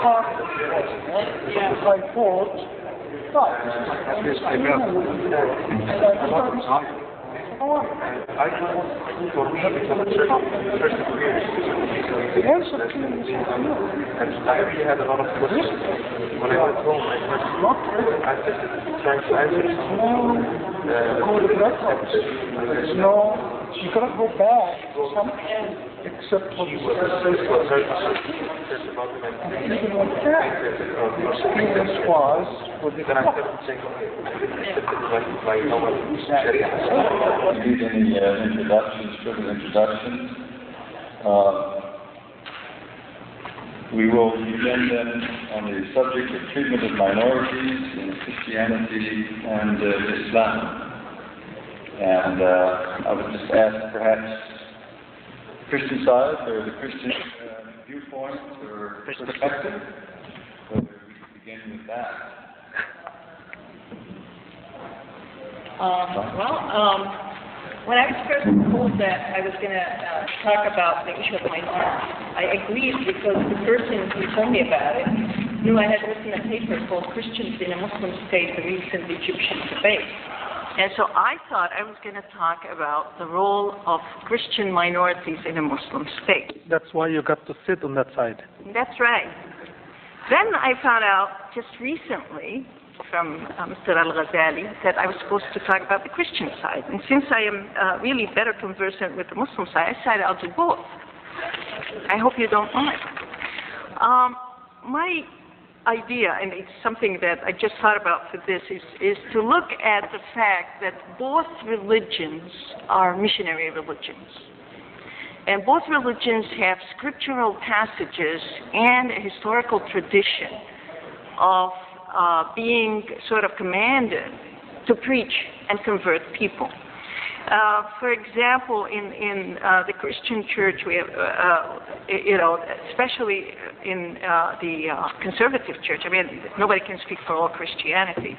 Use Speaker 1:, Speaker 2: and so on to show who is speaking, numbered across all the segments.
Speaker 1: I thought, the answer clearly says no.
Speaker 2: I really had a lot of questions. When I went home, I started trying to answer
Speaker 1: there's no, you cannot go back except for the even when that experience was with the
Speaker 3: introductions, further introductions. We will begin then on the subject of treatment of minorities in Christianity and Islam. And I would just ask perhaps Christian side or the Christian viewpoint or perspective, whether we could begin with that.
Speaker 4: When I was first told that I was going to talk about the issue of minorities, I agreed because the person who told me about it knew I had written a paper called Christians in a Muslim State, the recent Egyptian debate. And so I thought I was going to talk about the role of Christian minorities in a Muslim state.
Speaker 1: That's why you got to sit on that side.
Speaker 4: That's right. Then I found out just recently from Mr. Al-Ghazali that I was supposed to talk about the Christian side. And since I am really better conversant with the Muslim side, I decided I'll do both. I hope you don't mind. My idea, and it's something that I just thought about for this, is to look at the fact that both religions are missionary religions. And both religions have scriptural passages and a historical tradition of being sort of commanded to preach and convert people. For example, in the Christian church, we have, especially in the conservative church. I mean, nobody can speak for all Christianity.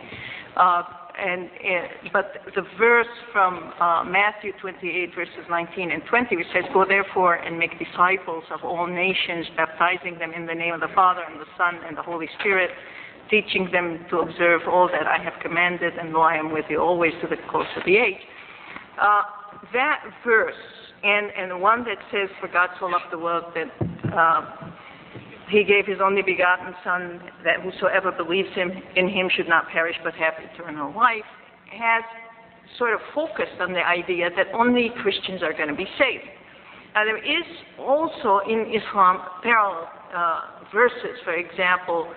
Speaker 4: But the verse from Matthew 28, verses 19 and 20, which says, "Go therefore and make disciples of all nations, baptizing them in the name of the Father and the Son and the Holy Spirit, teaching them to observe all that I have commanded, and lo, I am with you always to the close of the age." That verse, and the one that says, "For God so loved the world that He gave His only begotten Son, that whosoever believes in Him should not perish but have eternal life," has sort of focused on the idea that only Christians are going to be saved. Now, there is also in Islam parallel verses. For example,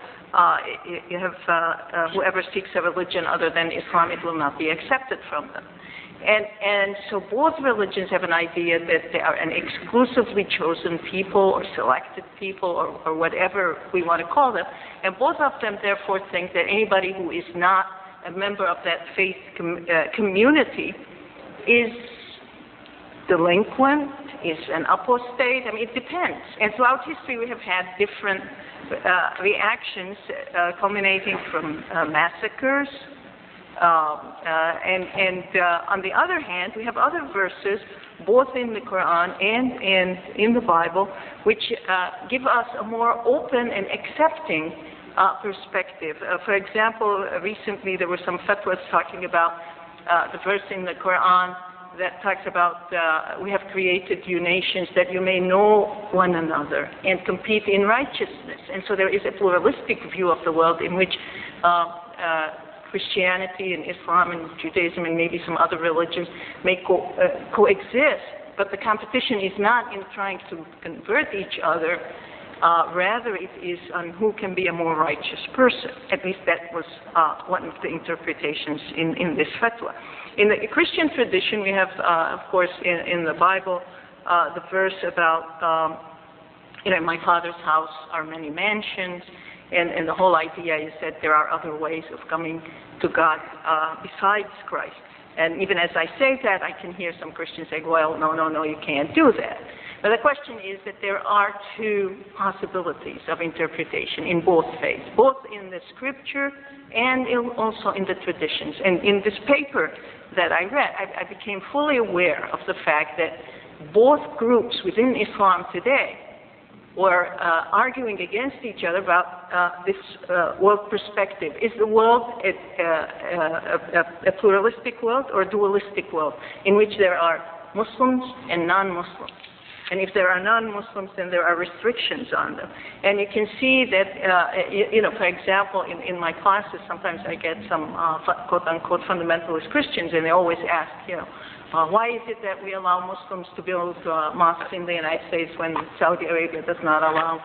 Speaker 4: you have whoever seeks a religion other than Islam, it will not be accepted from them. And so both religions have an idea that they are an exclusively chosen people or selected people or whatever we want to call them. And both of them therefore think that anybody who is not a member of that faith community is delinquent, is an apostate. I mean, it depends. And throughout history we have had different reactions culminating from massacres. On the other hand, we have other verses, both in the Quran and in the Bible, which give us a more open and accepting perspective. For example, recently there were some fatwas talking about the verse in the Quran that talks about we have created you nations that you may know one another and compete in righteousness. And so there is a pluralistic view of the world in which Christianity and Islam and Judaism and maybe some other religions may coexist, but the competition is not in trying to convert each other, rather it is on who can be a more righteous person. At least that was one of the interpretations in this fatwa. In the Christian tradition, we have, of course, in the Bible, the verse about, in my Father's house are many mansions, and the whole idea is that there are other ways of coming to God besides Christ. And even as I say that, I can hear some Christians say, well, no, you can't do that. But the question is that there are two possibilities of interpretation in both faiths, both in the scripture and also in the traditions. And in this paper that I read, I became fully aware of the fact that both groups within Islam today or arguing against each other about this world perspective. Is the world a pluralistic world or a dualistic world in which there are Muslims and non-Muslims? And if there are non-Muslims, then there are restrictions on them. And you can see that, for example, in my classes, sometimes I get some quote-unquote fundamentalist Christians, and they always ask, why is it that we allow Muslims to build mosques in the United States when Saudi Arabia does not allow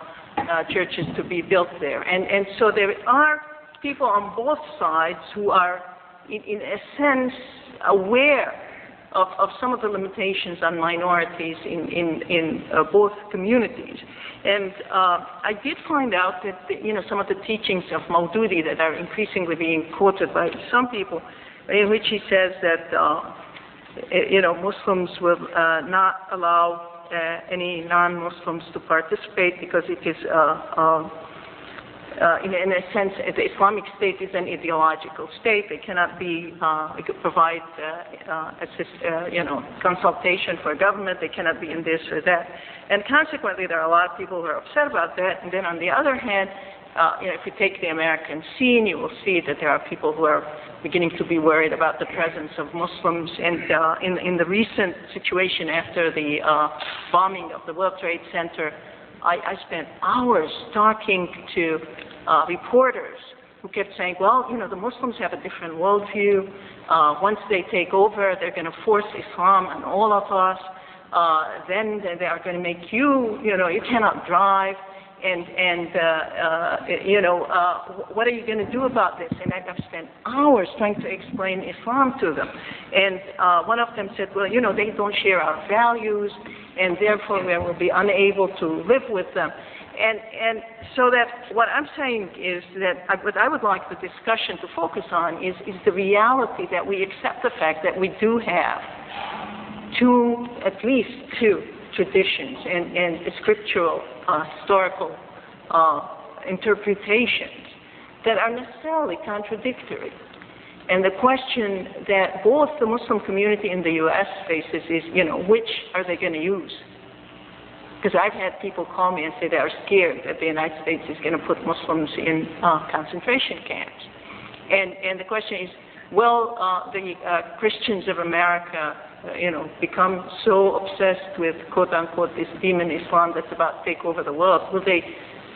Speaker 4: churches to be built there? And so there are people on both sides who are, in a sense, aware of some of the limitations on minorities in both communities. And I did find out that, some of the teachings of Maududi that are increasingly being quoted by some people, in which he says that, Muslims will not allow any non-Muslims to participate because it is in a sense, the Islamic State is an ideological state. They cannot be, they could provide consultation for government. They cannot be in this or that. And consequently, there are a lot of people who are upset about that. And then on the other hand, if you take the American scene, you will see that there are people who are beginning to be worried about the presence of Muslims. And in the recent situation after the bombing of the World Trade Center, I spent hours talking to reporters who kept saying, well, the Muslims have a different worldview. Once they take over, they're going to force Islam on all of us. Then they are going to make you cannot drive. And what are you going to do about this? And I've spent hours trying to explain Islam to them. And one of them said, well, they don't share our values, and therefore we will be unable to live with them. And so that what I'm saying is that what I would like the discussion to focus on is the reality that we accept the fact that we do have at least two traditions and scriptural, historical interpretations that are necessarily contradictory. And the question that both the Muslim community in the U.S. faces is, which are they going to use? Because I've had people call me and say they are scared that the United States is going to put Muslims in concentration camps. And the question is, will the Christians of America become so obsessed with, quote-unquote, this demon Islam that's about to take over the world? Will they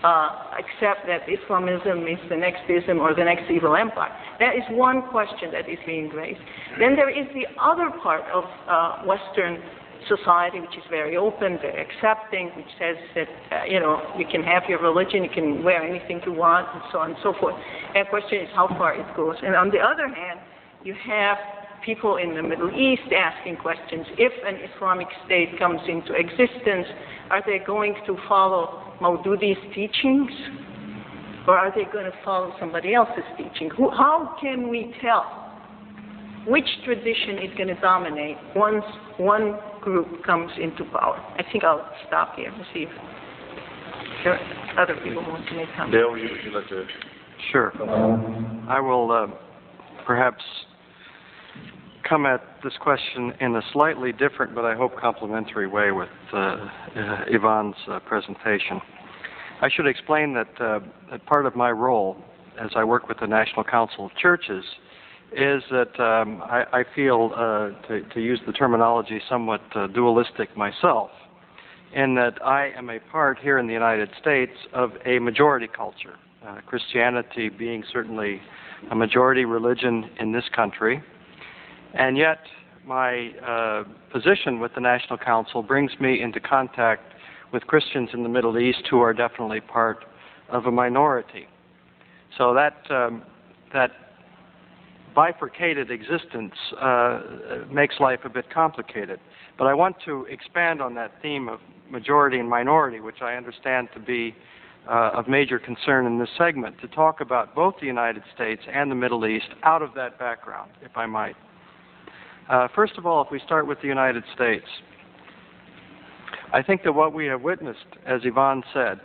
Speaker 4: accept that Islamism is the next ism or the next evil empire? That is one question that is being raised. Then there is the other part of Western society, which is very open, very accepting, which says that, you can have your religion, you can wear anything you want, and so on and so forth. And the question is how far it goes. And on the other hand, you have people in the Middle East asking questions. If an Islamic State comes into existence, are they going to follow Maududi's teachings? Or are they going to follow somebody else's teaching? How can we tell which tradition is going to dominate once one group comes into power? I think I'll stop here and see if there are other people who want to make comments.
Speaker 2: Dale, would you like to?
Speaker 5: Sure. I will perhaps come at this question in a slightly different, but I hope complementary way with Yvonne's presentation. I should explain that part of my role as I work with the National Council of Churches is that I feel, to use the terminology, somewhat dualistic myself, in that I am a part here in the United States of a majority culture, Christianity being certainly a majority religion in this country, and yet my position with the National Council brings me into contact with Christians in the Middle East who are definitely part of a minority. So that bifurcated existence makes life a bit complicated. But I want to expand on that theme of majority and minority, which I understand to be of major concern in this segment, to talk about both the United States and the Middle East out of that background, if I might. First of all, if we start with the United States, I think that what we have witnessed, as Yvonne said,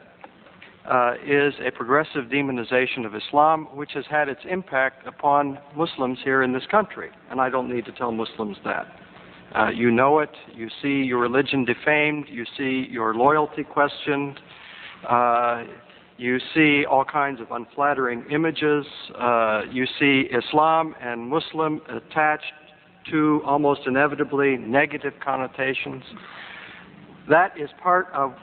Speaker 5: is a progressive demonization of Islam, which has had its impact upon Muslims here in this country. And I don't need to tell Muslims that. You know it. You see your religion defamed. You see your loyalty questioned. You see all kinds of unflattering images. You see Islam and Muslim attached to almost inevitably negative connotations. That is part of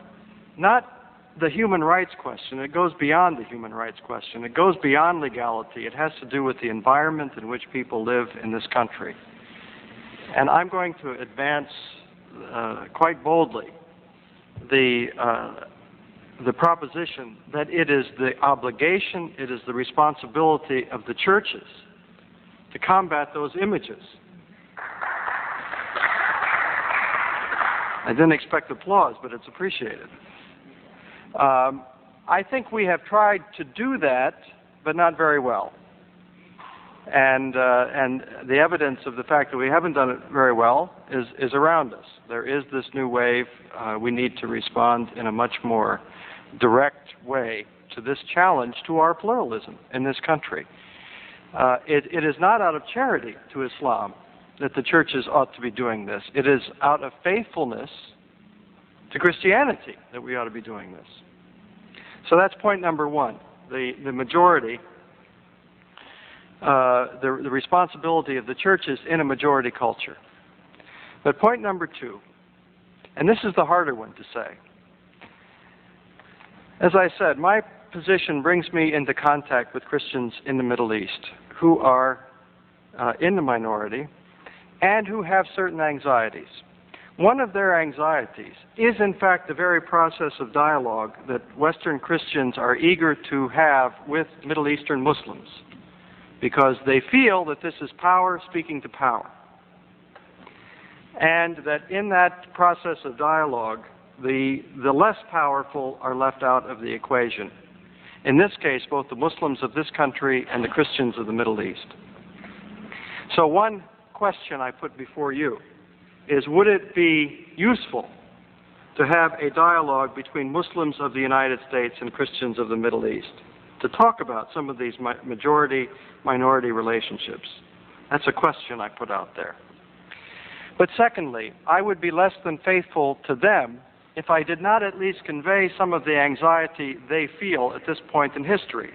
Speaker 5: not the human rights question. It goes beyond the human rights question. It goes beyond legality. It has to do with the environment in which people live in this country. And I'm going to advance quite boldly the proposition that it is the obligation, it is the responsibility of the churches to combat those images. I didn't expect applause, but it's appreciated. I think we have tried to do that, but not very well. And the evidence of the fact that we haven't done it very well is around us. There is this new wave. We need to respond in a much more direct way to this challenge to our pluralism in this country. It is not out of charity to Islam that the churches ought to be doing this. It is out of faithfulness to Christianity that we ought to be doing this. So that's point number one, the majority, the responsibility of the churches in a majority culture. But point number two, and this is the harder one to say. As I said, my position brings me into contact with Christians in the Middle East who are in the minority and who have certain anxieties. One of their anxieties is, in fact, the very process of dialogue that Western Christians are eager to have with Middle Eastern Muslims, because they feel that this is power speaking to power, and that in that process of dialogue, the less powerful are left out of the equation. In this case, both the Muslims of this country and the Christians of the Middle East. So one question I put before you is, would it be useful to have a dialogue between Muslims of the United States and Christians of the Middle East to talk about some of these majority-minority relationships? That's a question I put out there. But secondly, I would be less than faithful to them if I did not at least convey some of the anxiety they feel at this point in history.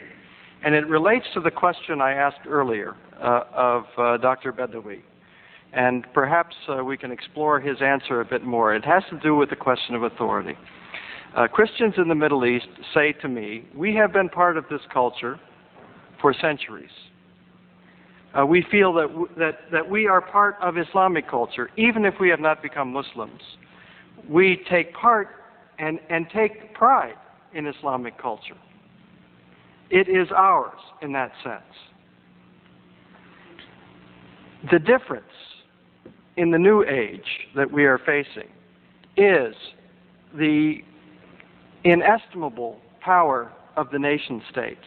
Speaker 5: And it relates to the question I asked earlier of Dr. Badawi. And perhaps we can explore his answer a bit more. It has to do with the question of authority. Christians in the Middle East say to me, we have been part of this culture for centuries. We feel that we are part of Islamic culture, even if we have not become Muslims. We take part and take pride in Islamic culture. It is ours in that sense. The difference in the new age that we are facing is the inestimable power of the nation state,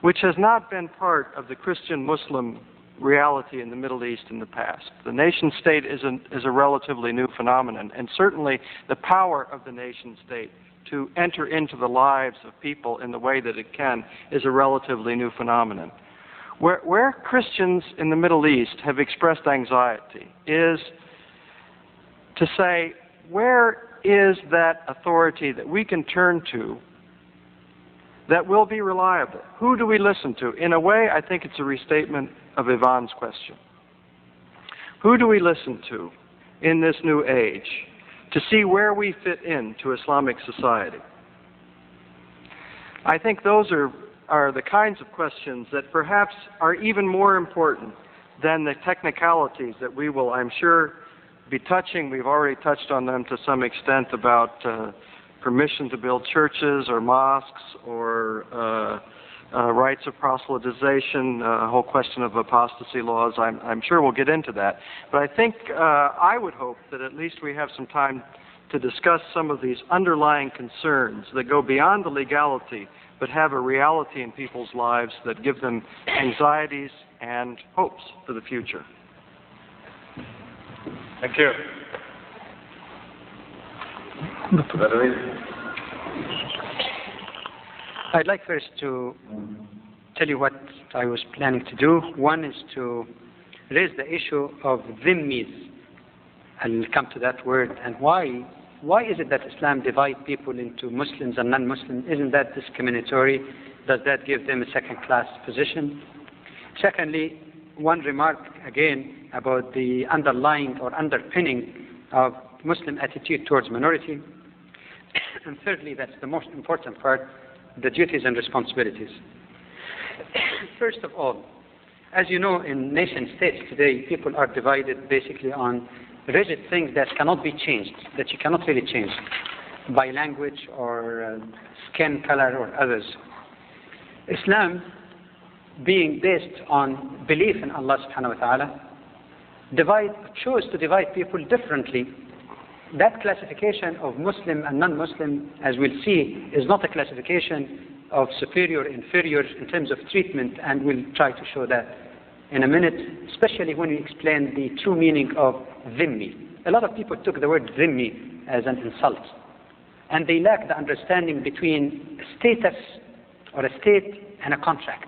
Speaker 5: which has not been part of the Christian-Muslim reality in the Middle East in the past. The nation state is a relatively new phenomenon, and certainly the power of the nation state to enter into the lives of people in the way that it can is a relatively new phenomenon. Where Christians in the Middle East have expressed anxiety is to say, where is that authority that we can turn to that will be reliable? Who do we listen to? In a way, I think it's a restatement of Ivan's question. Who do we listen to in this new age to see where we fit into Islamic society? I think those are the kinds of questions that perhaps are even more important than the technicalities that we will, I'm sure, be touching. We've already touched on them to some extent about permission to build churches or mosques or rights of proselytization, a whole question of apostasy laws. I'm sure we'll get into that. But I think I would hope that at least we have some time to discuss some of these underlying concerns that go beyond the legality but have a reality in people's lives that give them anxieties and hopes for the future.
Speaker 2: Thank you.
Speaker 6: I'd like first to tell you what I was planning to do. One is to raise the issue of dhimmis. I'll come to that word and why Why is it that Islam divides people into Muslims and non-Muslims? Isn't that discriminatory? Does that give them a second-class position? Secondly, one remark again about the underlying or underpinning of Muslim attitude towards minority. And thirdly, that's the most important part, the duties and responsibilities. First of all, as you know, in nation states today, people are divided basically on rigid things that cannot be changed, that you cannot really change by language or skin color or others. Islam, being based on belief in Allah subhanahu wa ta'ala, chose to divide people differently. That classification of Muslim and non-Muslim, as we'll see, is not a classification of superior, inferior in terms of treatment, and we'll try to show that in a minute, especially when we explain the true meaning of dhimmi. A lot of people took the word dhimmi as an insult, and they lack the understanding between status or a state and a contract.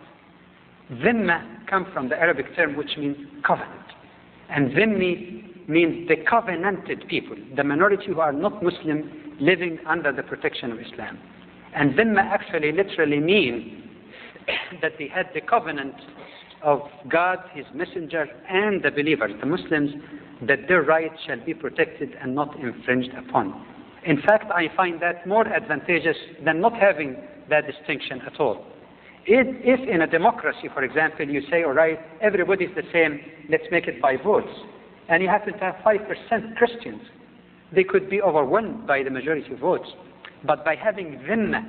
Speaker 6: Dhimma comes from the Arabic term which means covenant, and dhimmi means the covenanted people, the minority who are not Muslim living under the protection of Islam. And dhimma actually literally means that they had the covenant of God, His Messenger, and the believers, the Muslims, that their rights shall be protected and not infringed upon. In fact, I find that more advantageous than not having that distinction at all. If in a democracy, for example, you say, all right, everybody's the same, let's make it by votes, and you happen to have 5% Christians, they could be overwhelmed by the majority votes. But by having dhimma,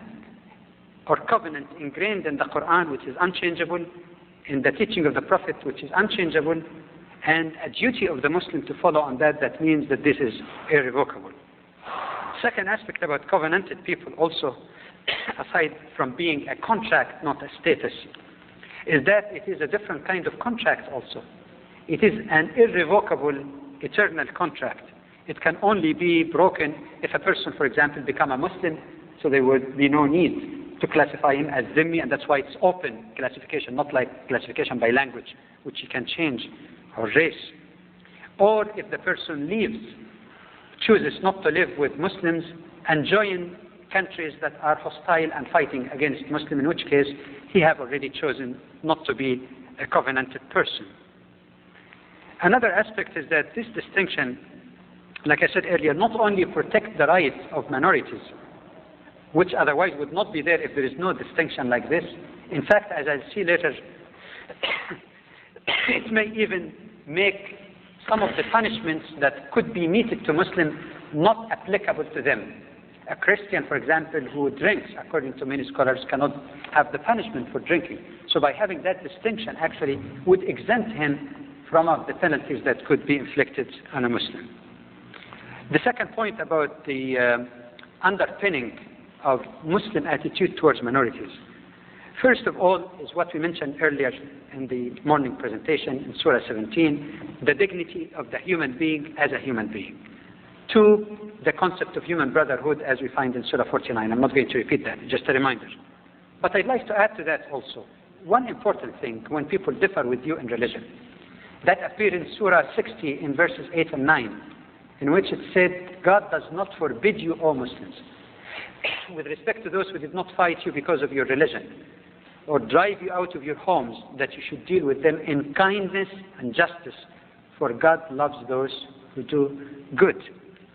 Speaker 6: or covenant, ingrained in the Quran, which is unchangeable, in the teaching of the Prophet, which is unchangeable, and a duty of the Muslim to follow on that, that means that this is irrevocable. Second aspect about covenanted people also, aside from being a contract, not a status, is that it is a different kind of contract also. It is an irrevocable, eternal contract. It can only be broken if a person, for example, become a Muslim, so there would be no need to classify him as dhimmi, and that's why it's open classification, not like classification by language, which you can change, or race. Or if the person leaves, chooses not to live with Muslims and join countries that are hostile and fighting against Muslims, in which case he have already chosen not to be a covenanted person. Another aspect is that this distinction, like I said earlier, not only protects the rights of minorities, which otherwise would not be there if there is no distinction like this. In fact, as I'll see later, it may even make some of the punishments that could be meted to Muslims not applicable to them. A Christian, for example, who drinks, according to many scholars, cannot have the punishment for drinking. So by having that distinction, actually would exempt him from the penalties that could be inflicted on a Muslim. The second point about the underpinning of Muslim attitude towards minorities. First of all is what we mentioned earlier in the morning presentation in Surah 17, the dignity of the human being as a human being. Two, the concept of human brotherhood as we find in Surah 49. I'm not going to repeat that, just a reminder. But I'd like to add to that also one important thing when people differ with you in religion. That appeared in Surah 60 in verses 8 and 9, in which it said, God does not forbid you, O Muslims, with respect to those who did not fight you because of your religion, or drive you out of your homes, that you should deal with them in kindness and justice, for God loves those who do good.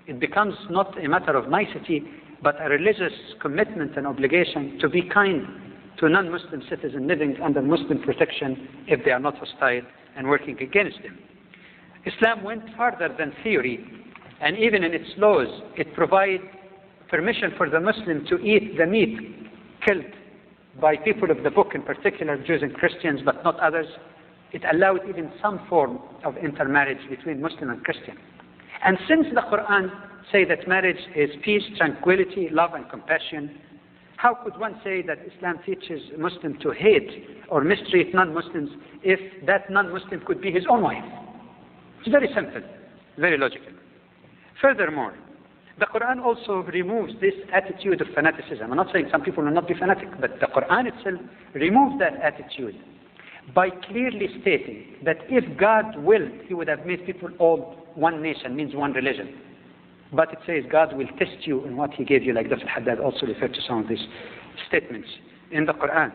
Speaker 6: It becomes not a matter of nicety, but a religious commitment and obligation to be kind to non-Muslim citizens living under Muslim protection if they are not hostile and working against them. Islam went further than theory, and even in its laws, it provides permission for the Muslim to eat the meat killed by people of the book, in particular Jews and Christians, but not others. It allowed even some form of intermarriage between Muslim and Christian. And since the Quran say that marriage is peace, tranquility, love and compassion, how could one say that Islam teaches a Muslim to hate or mistreat non-Muslims if that non-Muslim could be his own wife? It's very simple, very logical. Furthermore, the Quran also removes this attitude of fanaticism. I'm not saying some people will not be fanatic, but the Quran itself removes that attitude by clearly stating that if God willed, He would have made people all one nation, means one religion. But it says God will test you in what He gave you, like Dr. Haddad also referred to some of these statements in the Quran.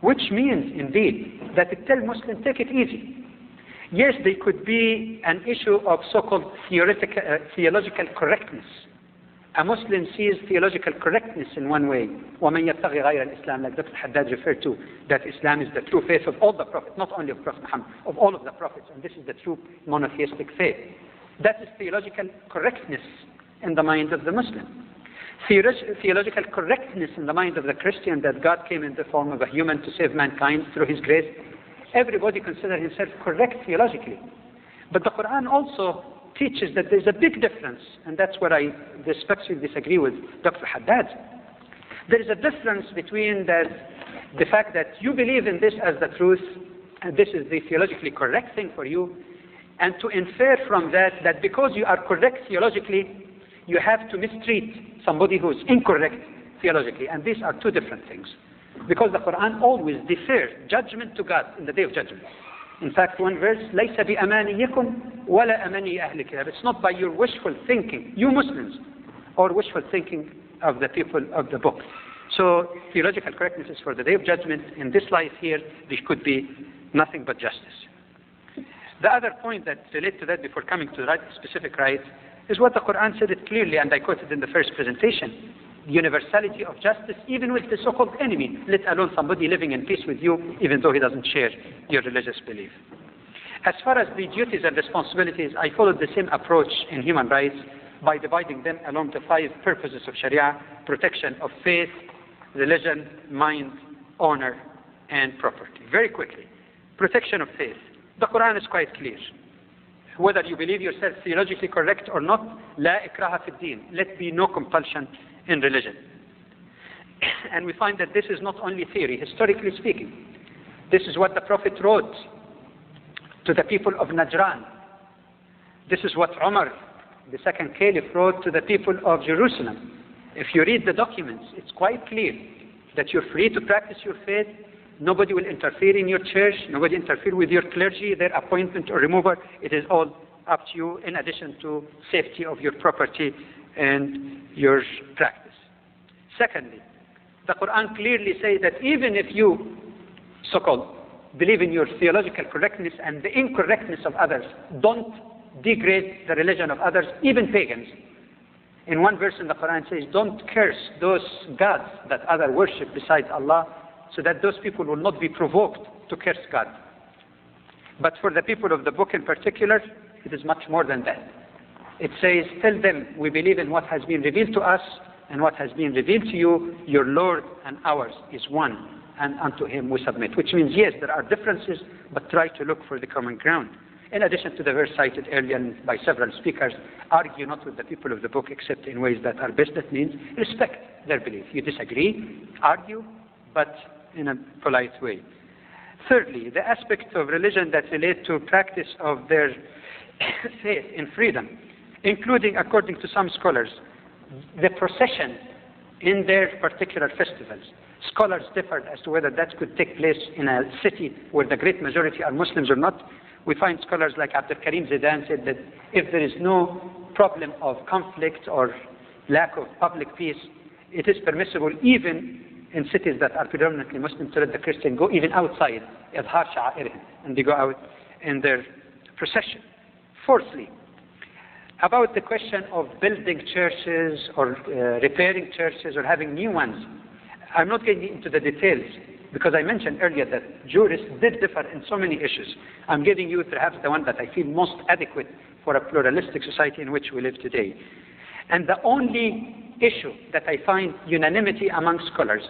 Speaker 6: Which means, indeed, that it tells Muslims, take it easy. Yes, there could be an issue of so-called theological correctness. A Muslim sees theological correctness in one way. وَمَنْ يَبْتَغِ غَيْرَ الْإِسْلَامِ, like Dr. Haddad referred to, that Islam is the true faith of all the prophets, not only of Prophet Muhammad, of all of the prophets, and this is the true monotheistic faith. That is theological correctness in the mind of the Muslim. Theological correctness in the mind of the Christian, that God came in the form of a human to save mankind through His grace. Everybody considers himself correct theologically. But the Quran also teaches that there's a big difference, and that's where I respectfully disagree with Dr. Haddad. There is a difference between the fact that you believe in this as the truth, and this is the theologically correct thing for you, and to infer from that because you are correct theologically, you have to mistreat somebody who is incorrect theologically. And these are two different things. Because the Quran always defers judgment to God in the Day of Judgment. In fact, one verse, لَيْسَ بِأَمَانِيِّكُمْ وَلَا أَمَانِيِّ أَهْلِ الْكِتَابِ. It's not by your wishful thinking, you Muslims, or wishful thinking of the people of the book. So theological correctness is for the Day of Judgment. In this life here, there could be nothing but justice. The other point that relates to that before coming to the specific right is what the Quran said it clearly, and I quoted in the first presentation. The universality of justice, even with the so-called enemy, let alone somebody living in peace with you, even though he doesn't share your religious belief. As far as the duties and responsibilities, I followed the same approach in human rights by dividing them along the 5 purposes of Sharia: protection of faith, religion, mind, honor, and property. Very quickly, protection of faith. The Quran is quite clear. Whether you believe yourself theologically correct or not, لا إكراه في الدين. Let be no compulsion in religion. And we find that this is not only theory, historically speaking. This is what the Prophet wrote to the people of Najran. This is what Umar, the second caliph, wrote to the people of Jerusalem. If you read the documents, it's quite clear that you're free to practice your faith. Nobody will interfere in your church. Nobody interfere with your clergy, their appointment or removal. It is all up to you, in addition to safety of your property and your practice. Secondly, the Quran clearly says that even if you, so-called, believe in your theological correctness and the incorrectness of others, don't degrade the religion of others, even pagans. In one verse in the Quran it says, don't curse those gods that others worship besides Allah, so that those people will not be provoked to curse God. But for the people of the book in particular, it is much more than that. It says, tell them, we believe in what has been revealed to us and what has been revealed to you. Your Lord and ours is one, and unto Him we submit. Which means, yes, there are differences, but try to look for the common ground. In addition to the verse cited earlier by several speakers, argue not with the people of the book except in ways that are best. That means respect their belief. You disagree, argue, but in a polite way. Thirdly, the aspect of religion that relate to practice of their faith in freedom, including, according to some scholars, the procession in their particular festivals. Scholars differed as to whether that could take place in a city where the great majority are Muslims or not. We find scholars like Abdul Karim Zidane said that if there is no problem of conflict or lack of public peace, it is permissible even in cities that are predominantly Muslim to let the Christian go even outside, إظهار شعائرهم, and they go out in their procession. Fourthly, about the question of building churches or repairing churches or having new ones. I'm not getting into the details because I mentioned earlier that jurists did differ in so many issues. I'm giving you perhaps the one that I feel most adequate for a pluralistic society in which we live today. And the only issue that I find unanimity among scholars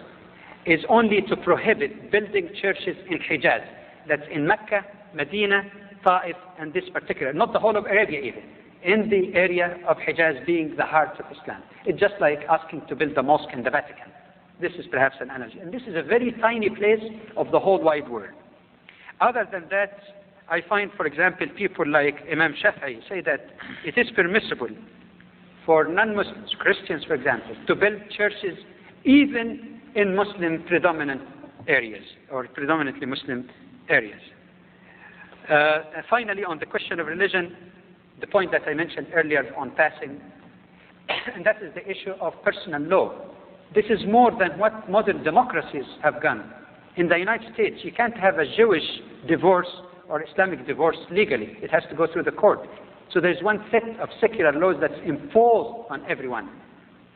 Speaker 6: is only to prohibit building churches in Hijaz. That's in Mecca, Medina, Ta'if, and this particular, not the whole of Arabia even, in the area of Hijaz being the heart of Islam. It's just like asking to build a mosque in the Vatican. This is perhaps an analogy. And this is a very tiny place of the whole wide world. Other than that, I find, for example, people like Imam Shafi'i say that it is permissible for non-Muslims, Christians for example, to build churches even in Muslim predominant areas or predominantly Muslim areas. Finally, on the question of religion, the point that I mentioned earlier on passing and that is the issue of personal law. This is more than what modern democracies have done. In the United States, you can't have a Jewish divorce or Islamic divorce legally. It has to go through the court. So there's one set of secular laws that's imposed on everyone.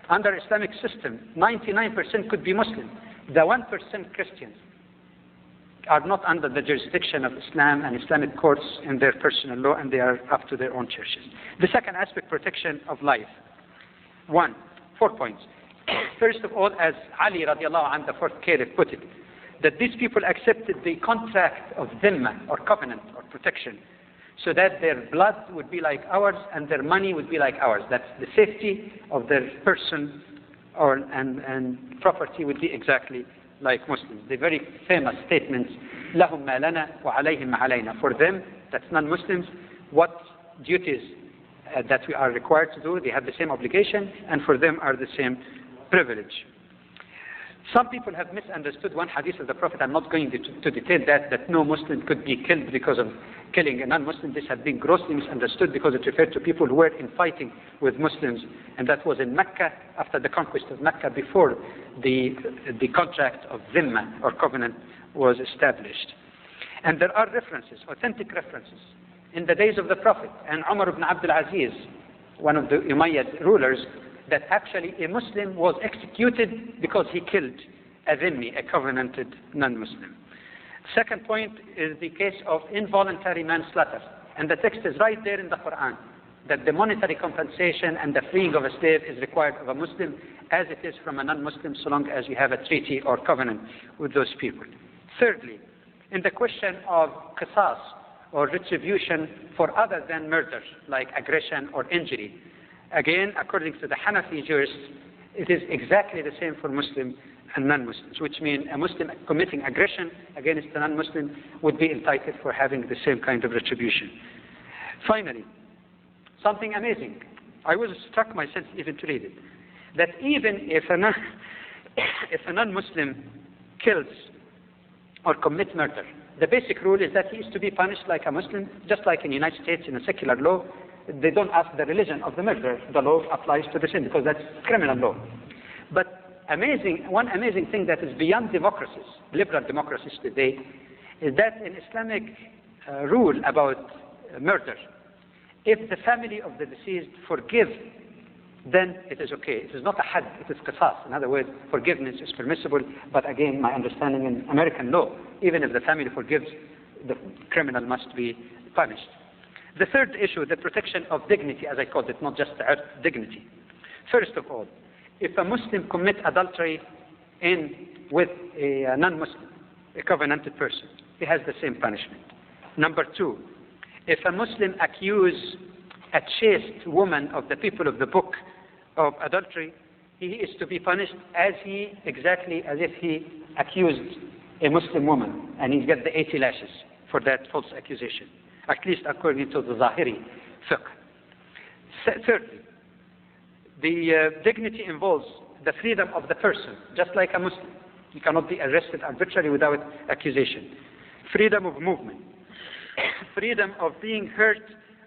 Speaker 6: Under Islamic system, 99% could be Muslim. The 1% Christians are not under the jurisdiction of Islam and Islamic courts in their personal law, and they are up to their own churches. The second aspect, protection of life. 4 points. First of all, as Ali radiallahu anh, the fourth caliph, put it, that these people accepted the contract of dhimma, or covenant, or protection, so that their blood would be like ours and their money would be like ours. That's the safety of their person and property would be exactly like Muslims. The very famous statements, لَهُمْ مَا لَنَا وَعَلَيْهِمْ مَا عَلَيْنَا. For them, that's non-Muslims, what duties that we are required to do, they have the same obligation, and for them are the same privilege. Some people have misunderstood one hadith of the Prophet. I'm not going to detail that no Muslim could be killed because of killing a non-Muslim. This has been grossly misunderstood because it referred to people who were in fighting with Muslims, and that was in Mecca after the conquest of Mecca, before the contract of dhimma or covenant was established. And there are references, authentic references, in the days of the Prophet and Umar ibn Abdul Aziz, one of the Umayyad rulers, that actually a Muslim was executed because he killed a dhimmi, a covenanted non-Muslim. Second point is the case of involuntary manslaughter. And the text is right there in the Quran, that the monetary compensation and the freeing of a slave is required of a Muslim as it is from a non-Muslim, so long as you have a treaty or covenant with those people. Thirdly, in the question of qisas, or retribution for other than murder, like aggression or injury, again, according to the Hanafi jurists, it is exactly the same for Muslim and non-Muslims, which means a Muslim committing aggression against a non-Muslim would be entitled for having the same kind of retribution. Finally, something amazing. I was struck myself even to read it, that even if a non-Muslim kills or commits murder, the basic rule is that he is to be punished like a Muslim, just like in the United States in a secular law. They don't ask the religion of the murderer. The law applies to the sin because that's criminal law. But one amazing thing that is beyond democracies, liberal democracies today, is that in Islamic rule about murder, if the family of the deceased forgive, then it is okay. It is not a had, it is qisas. In other words, forgiveness is permissible, but again, my understanding in American law, even if the family forgives, the criminal must be punished. The third issue, the protection of dignity, as I called it, not just dignity. First of all, if a Muslim commits adultery with a non-Muslim, a covenanted person, he has the same punishment. Number two, if a Muslim accuses a chaste woman of the people of the book of adultery, he is to be punished exactly as if he accused a Muslim woman, and he's got the 80 lashes for that false accusation, at least according to the Zahiri fiqh. Thirdly, the dignity involves the freedom of the person, just like a Muslim. You cannot be arrested arbitrarily without accusation. Freedom of movement, freedom of being hurt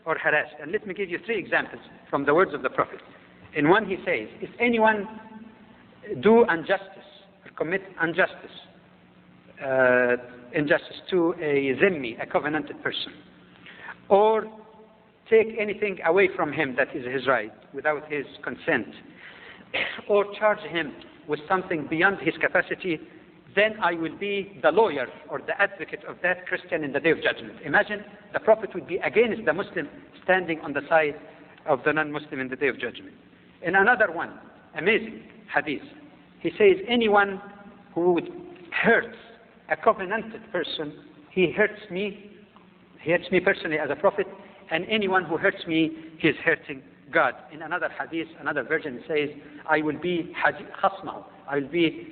Speaker 6: or harassed. And let me give you 3 examples from the words of the Prophet. In one he says, if anyone do injustice or commit injustice to a zimmi, a covenanted person, or take anything away from him that is his right without his consent, or charge him with something beyond his capacity, then I will be the lawyer or the advocate of that Christian in the Day of Judgment. Imagine the Prophet would be against the Muslim standing on the side of the non-Muslim in the Day of Judgment. In another one, amazing hadith, he says, anyone who hurts a covenanted person, he hurts me personally as a prophet, and anyone who hurts me, he is hurting God. In another hadith, another version says, I will be khasma, I will be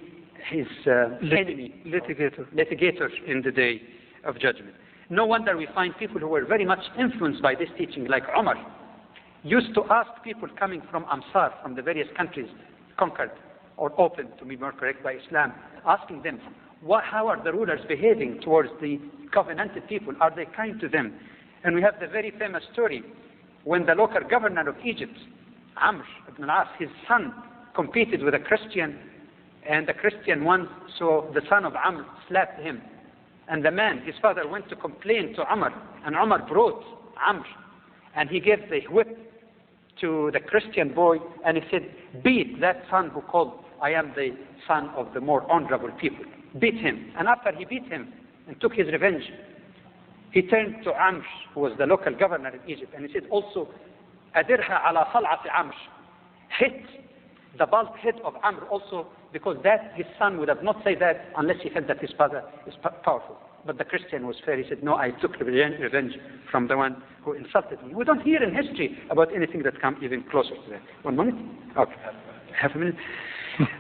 Speaker 6: his enemy, litigator in the Day of Judgment. No wonder we find people who were very much influenced by this teaching, like Umar, used to ask people coming from Amsar, from the various countries conquered or opened, to be more correct, by Islam, asking them, how are the rulers behaving towards the covenanted people? Are they kind to them? And we have the very famous story when the local governor of Egypt Amr ibn al-As, his son, competed with a Christian, and the Christian won, so the son of Amr slapped him. And the man, his father, went to complain to Umar, and Umar brought Amr, and he gave the whip to the Christian boy, and he said, beat that son who called, I am the son of the more honorable people. Beat him. And after he beat him and took his revenge, he turned to Amr, who was the local governor in Egypt, and he said also, Adirha ala sal'ati Amr, hit the bald head of Amr also, because that his son would have not said that unless he felt that his father is powerful. But the Christian was fair. He said, no, I took revenge from the one who insulted me. We don't hear in history about anything that comes even closer to that. 1 minute? Okay. Half a minute?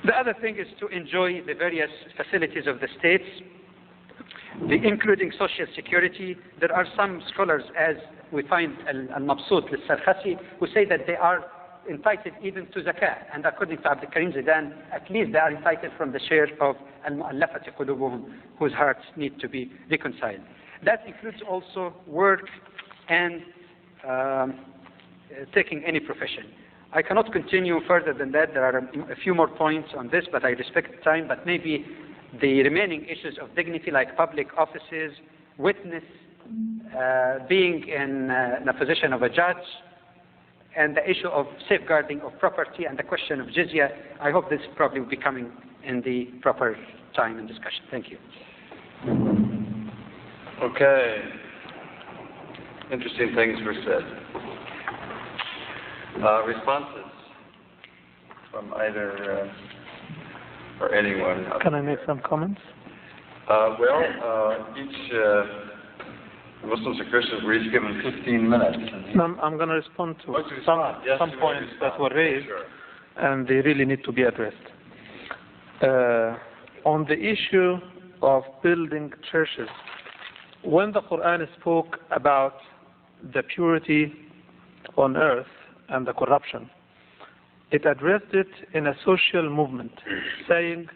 Speaker 6: The other thing is to enjoy the various facilities of the states, including social security. There are some scholars, as we find al-Mabsut al-Sarkhasi, who say that they are entitled even to zakah, and according to Abdul Karim Zidane, at least they are entitled from the share of al-mu'allafati qulubuhum, whose hearts need to be reconciled. That includes also work and taking any profession. I cannot continue further than that. There are a few more points on this, but I respect time. But maybe the remaining issues of dignity, like public offices, witness, being in a position of a judge, and the issue of safeguarding of property and the question of jizya, I hope this probably will be coming in the proper time and discussion. Thank you.
Speaker 3: Okay. Interesting things were said. Responses from either or anyone.
Speaker 1: Can I make some comments?
Speaker 3: Each Muslims and Christians were each given 15 minutes.
Speaker 1: No, I'm going to respond to some points that were raised, and they really need to be addressed. On the issue of building churches, when the Quran spoke about the purity on earth and the corruption, it addressed it in a social movement, saying,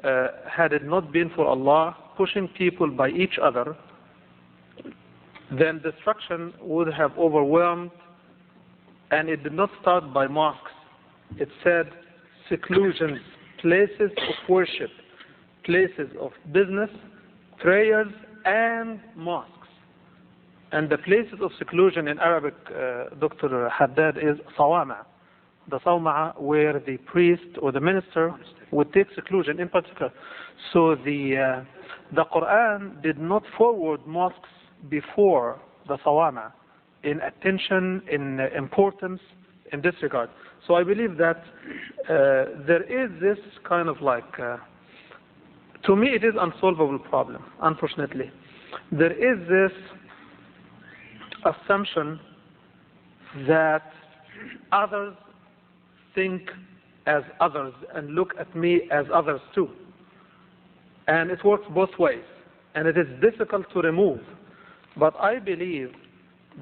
Speaker 1: had it not been for Allah pushing people by each other, then destruction would have overwhelmed. And it did not start by mosques. It said seclusions, places of worship, places of business, prayers, and mosques. And the places of seclusion in Arabic, Dr. Haddad, is sawama. The sawma where the priest or the minister would take seclusion in particular. So the Quran did not forward mosques before the sawama in attention, in importance, in this regard. So I believe that there is this kind of like, to me it is unsolvable problem, unfortunately. There is this assumption that others think as others and look at me as others too. And it works both ways. And it is difficult to remove. But I believe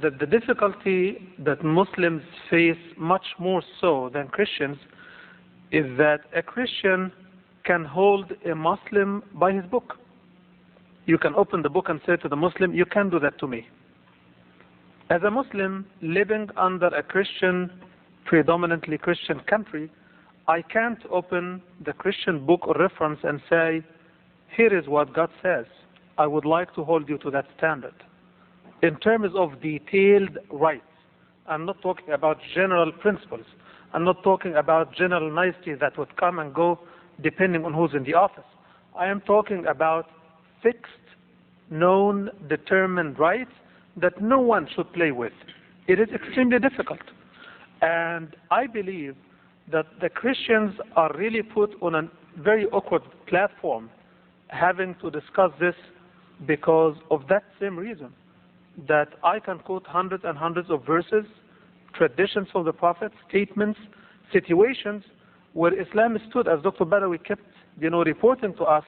Speaker 1: that the difficulty that Muslims face much more so than Christians is that a Christian can hold a Muslim by his book. You can open the book and say to the Muslim, you can do that to me. As a Muslim living under a Christian, predominantly Christian country, I can't open the Christian book or reference and say, here is what God says. I would like to hold you to that standard. In terms of detailed rights, I'm not talking about general principles. I'm not talking about general niceties that would come and go depending on who's in the office. I am talking about fixed, known, determined rights that no one should play with. It is extremely difficult. And I believe that the Christians are really put on a very awkward platform having to discuss this because of that same reason. That I can quote hundreds and hundreds of verses, traditions of the Prophet, statements, situations where Islam stood, as Dr. Badawi kept, reporting to us,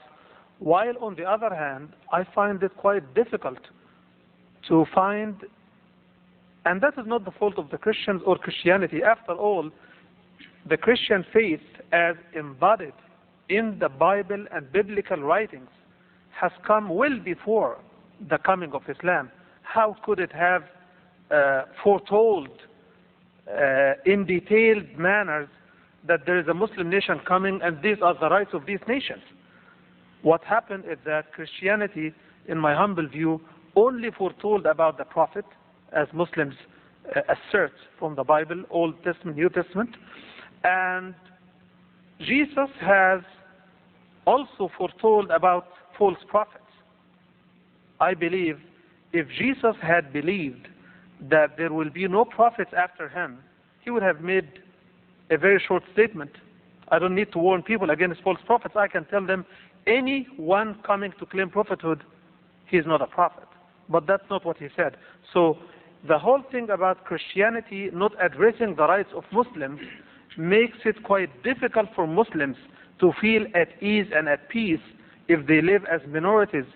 Speaker 1: while on the other hand, I find it quite difficult to find, and that is not the fault of the Christians or Christianity. After all, the Christian faith as embodied in the Bible and biblical writings has come well before the coming of Islam. How could it have foretold in detailed manners that there is a Muslim nation coming and these are the rights of these nations. What happened is that Christianity, in my humble view, only foretold about the Prophet, as Muslims assert from the Bible, Old Testament, New Testament, and Jesus has also foretold about false prophets. I believe if Jesus had believed that there will be no prophets after him, he would have made a very short statement. I don't need to warn people against false prophets. I can tell them anyone coming to claim prophethood, he is not a prophet. But that's not what he said. So the whole thing about Christianity not addressing the rights of Muslims makes it quite difficult for Muslims to feel at ease and at peace if they live as minorities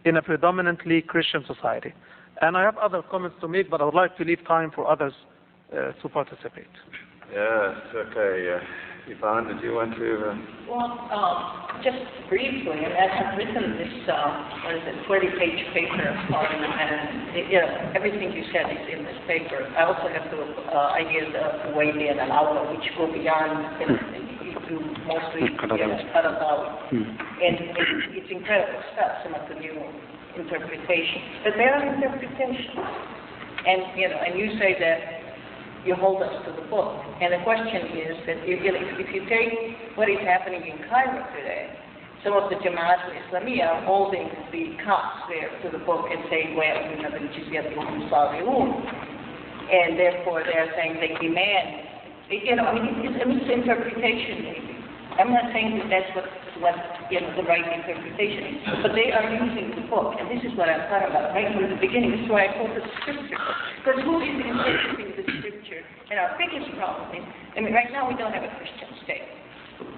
Speaker 1: in a predominantly Christian society. And I have other comments to make, but I would like to leave time for others to participate.
Speaker 3: Yes, okay. Yvonne, did you want to?
Speaker 4: Just briefly, I mean, I've written this, 40-page paper, and everything you said is in this paper. I also have the ideas of Wayne and Al-Awla, which go beyond, to mostly Badawi. And it's incredible stuff, some of the new interpretations. But they are interpretations. And you say that you hold us to the book. And the question is that if you take what is happening in Cairo today, some of the Jamal Islamiyah are holding the Copts there to the book and saying, well, we have the Jizyat al-Musawirun. And therefore they're saying they demand, it's a misinterpretation maybe. I'm not saying that that's what the right interpretation is, but they are using the book, and this is what I'm talking about right from the beginning. This is why I quote the scripture. Because who is interpreting the scripture? And our biggest problem is, right now we don't have a Christian state.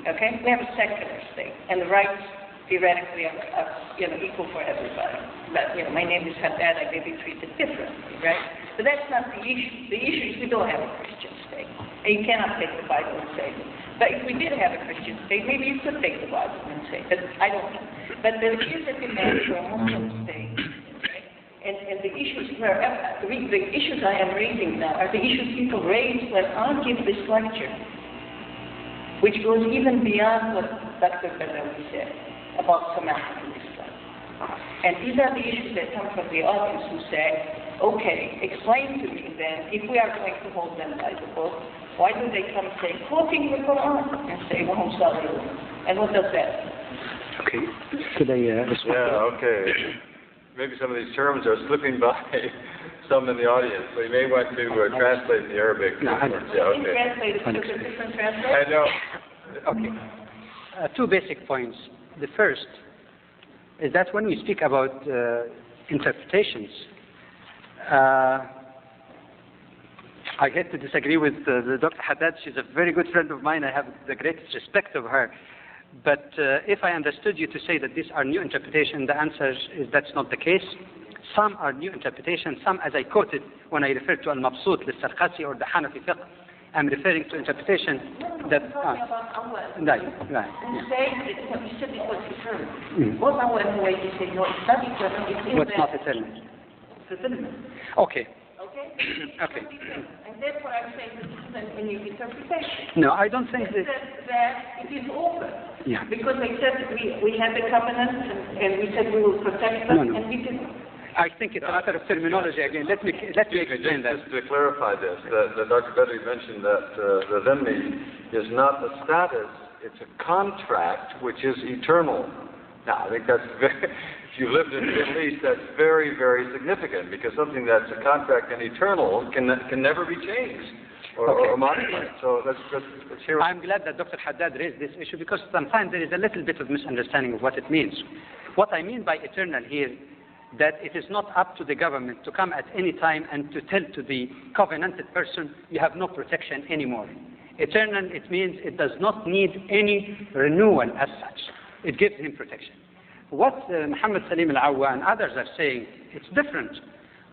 Speaker 4: Okay? We have a secular state, and the rights theoretically are equal for everybody. But my name is Haddad, I may be treated differently, right? But that's not the issue. The issue is we don't have a Christian state, and you cannot take the Bible and say it. But if we did have a Christian state, maybe you could take the Bible and say it. But I don't know. But there is a demand for a Muslim state. Okay? And the issues the issues I am raising now are the issues people raise when I give this lecture, which goes even beyond what Dr. Badawi said about Samah and Islam. And these are the issues that come from the audience who say, okay, explain to me then, if we are going to hold them by the book, why do they come say, quoting the Quran, and say, Wahum Salihun? And what does that mean?
Speaker 6: Okay. Could I respond?
Speaker 3: Yeah, okay. Maybe some of these terms are slipping by some in the audience, so you may want to translate the Arabic.
Speaker 6: No, I
Speaker 3: yeah, okay.
Speaker 4: Translate it to a different translation?
Speaker 3: I know.
Speaker 6: Okay. Two basic points. The first is that when we speak about interpretations, I get to disagree with the Dr. Haddad. She's a very good friend of mine. I have the greatest respect of her. But if I understood you to say that these are new interpretations, the answer is that's not the case. Some are new interpretations. Some, as I quoted when I referred to Al-Mabsut, Al-Sarqasi, or the Hanafi fiqh, I'm referring to interpretation that... Right.
Speaker 4: You said it was eternal. What now when you say, no, it's not eternal, it's in
Speaker 6: What's not eternal?
Speaker 4: fulfillment.
Speaker 6: Okay.
Speaker 4: Okay?
Speaker 6: Okay.
Speaker 4: And therefore I'm saying this is a new interpretation.
Speaker 6: No, I don't think
Speaker 4: They
Speaker 6: that...
Speaker 4: said that it is over.
Speaker 6: Yeah.
Speaker 4: Because they said we had the covenant and we said we will protect them, and we didn't.
Speaker 6: I think it's a matter of terminology again. Let me explain that.
Speaker 3: Just to clarify this, Dr. Badawi mentioned that the dhimmi is not a status, it's a contract which is eternal. Now, I think that's very, if you lived in the Middle East, that's very, very significant, because something that's a contract and eternal can never be changed or modified. So let's hear.
Speaker 6: I'm glad that Dr. Haddad raised this issue, because sometimes there is a little bit of misunderstanding of what it means. What I mean by eternal here, that it is not up to the government to come at any time and to tell to the covenanted person, you have no protection anymore. Eternal, it means it does not need any renewal as such. It gives him protection. What Muhammad Salim Al-Awwa and others are saying, it's different.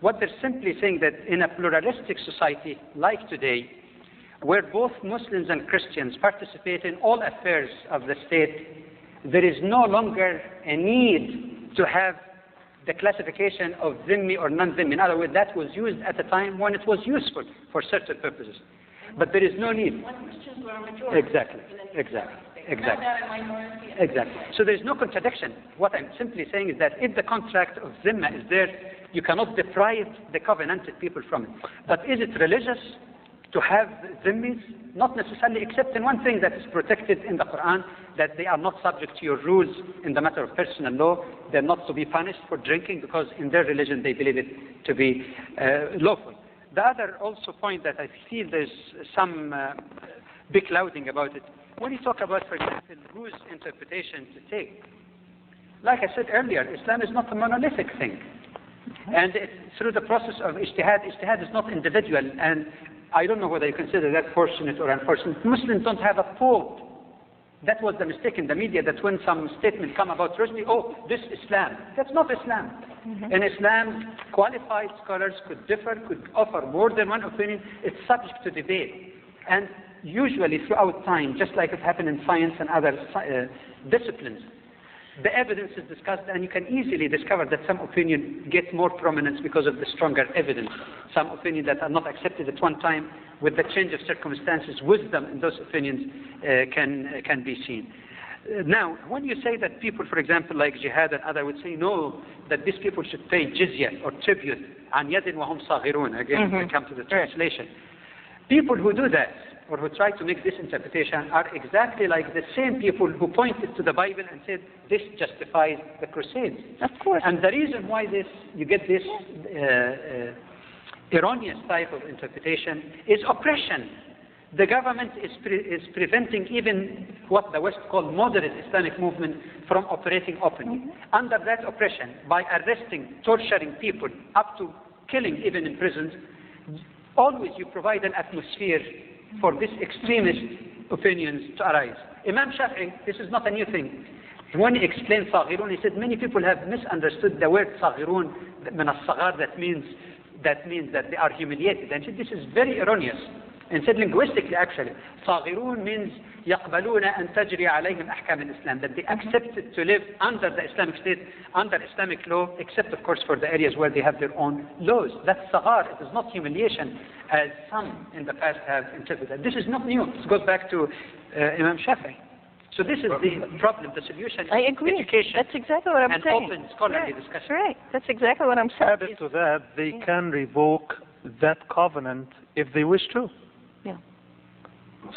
Speaker 6: What they're simply saying that in a pluralistic society like today, where both Muslims and Christians participate in all affairs of the state, there is no longer a need to have the classification of dhimmi or non-dhimmi. In other words, that was used at a time when it was useful for certain purposes. But there is no need.
Speaker 4: When Christians were a majority.
Speaker 6: Exactly. So there is no contradiction. What I'm simply saying is that if the contract of Zimma is there, you cannot deprive the covenanted people from it. But is it religious to have Zimmis? Not necessarily, except in one thing that is protected in the Quran, that they are not subject to your rules in the matter of personal law. They're not to be punished for drinking because in their religion they believe it to be lawful. The other also point that I feel there's some beclouding about it, when you talk about, for example, whose interpretation to take, like I said earlier, Islam is not a monolithic thing. And through the process of ijtihad is not individual, and I don't know whether you consider that fortunate or unfortunate. Muslims don't have a pope. That was the mistake in the media, that when some statement come about Rushdie, oh, this Islam. That's not Islam. In Islam, qualified scholars could differ, could offer more than one opinion. It's subject to debate. And usually throughout time, just like it happened in science and other disciplines, the evidence is discussed, and you can easily discover that some opinion gets more prominence because of the stronger evidence. Some opinions that are not accepted at one time, with the change of circumstances, wisdom in those opinions can be seen. Now, when you say that people, for example, like jihad and others, would say no, that these people should pay jizya or tribute, an yadin wa hum saghirun, again, we come to the translation. People who do that, or who try to make this interpretation, are exactly like the same people who pointed to the Bible and said, this justifies the Crusades.
Speaker 4: Of course.
Speaker 6: And the reason why you get this erroneous type of interpretation is oppression. The government is preventing even what the West call moderate Islamic movement from operating openly. Under that oppression, by arresting, torturing people, up to killing even in prisons, always you provide an atmosphere for these extremist opinions to arise. Imam Shafi'i, this is not a new thing. When he explained Saghirun, he said many people have misunderstood the word Saghirun, min al-saghar, that means that they are humiliated. And he said this is very erroneous. And said linguistically, actually, Saghirun means يقبلون أن تجري عليهم أحكام الإسلام, that they accepted to live under the Islamic State, under Islamic law, except of course for the areas where they have their own laws. That's saghar. It is not humiliation, as some in the past have interpreted. This is not new. This goes back to Imam Shafi'i. So this is the problem. The solution
Speaker 4: I
Speaker 6: is
Speaker 4: agree.
Speaker 6: education.
Speaker 4: That's exactly what I'm
Speaker 6: and
Speaker 4: saying.
Speaker 6: open scholarly discussion.
Speaker 4: Right. That's exactly what I'm saying.
Speaker 1: Added to that, they can revoke that covenant if they wish to.
Speaker 4: Yeah.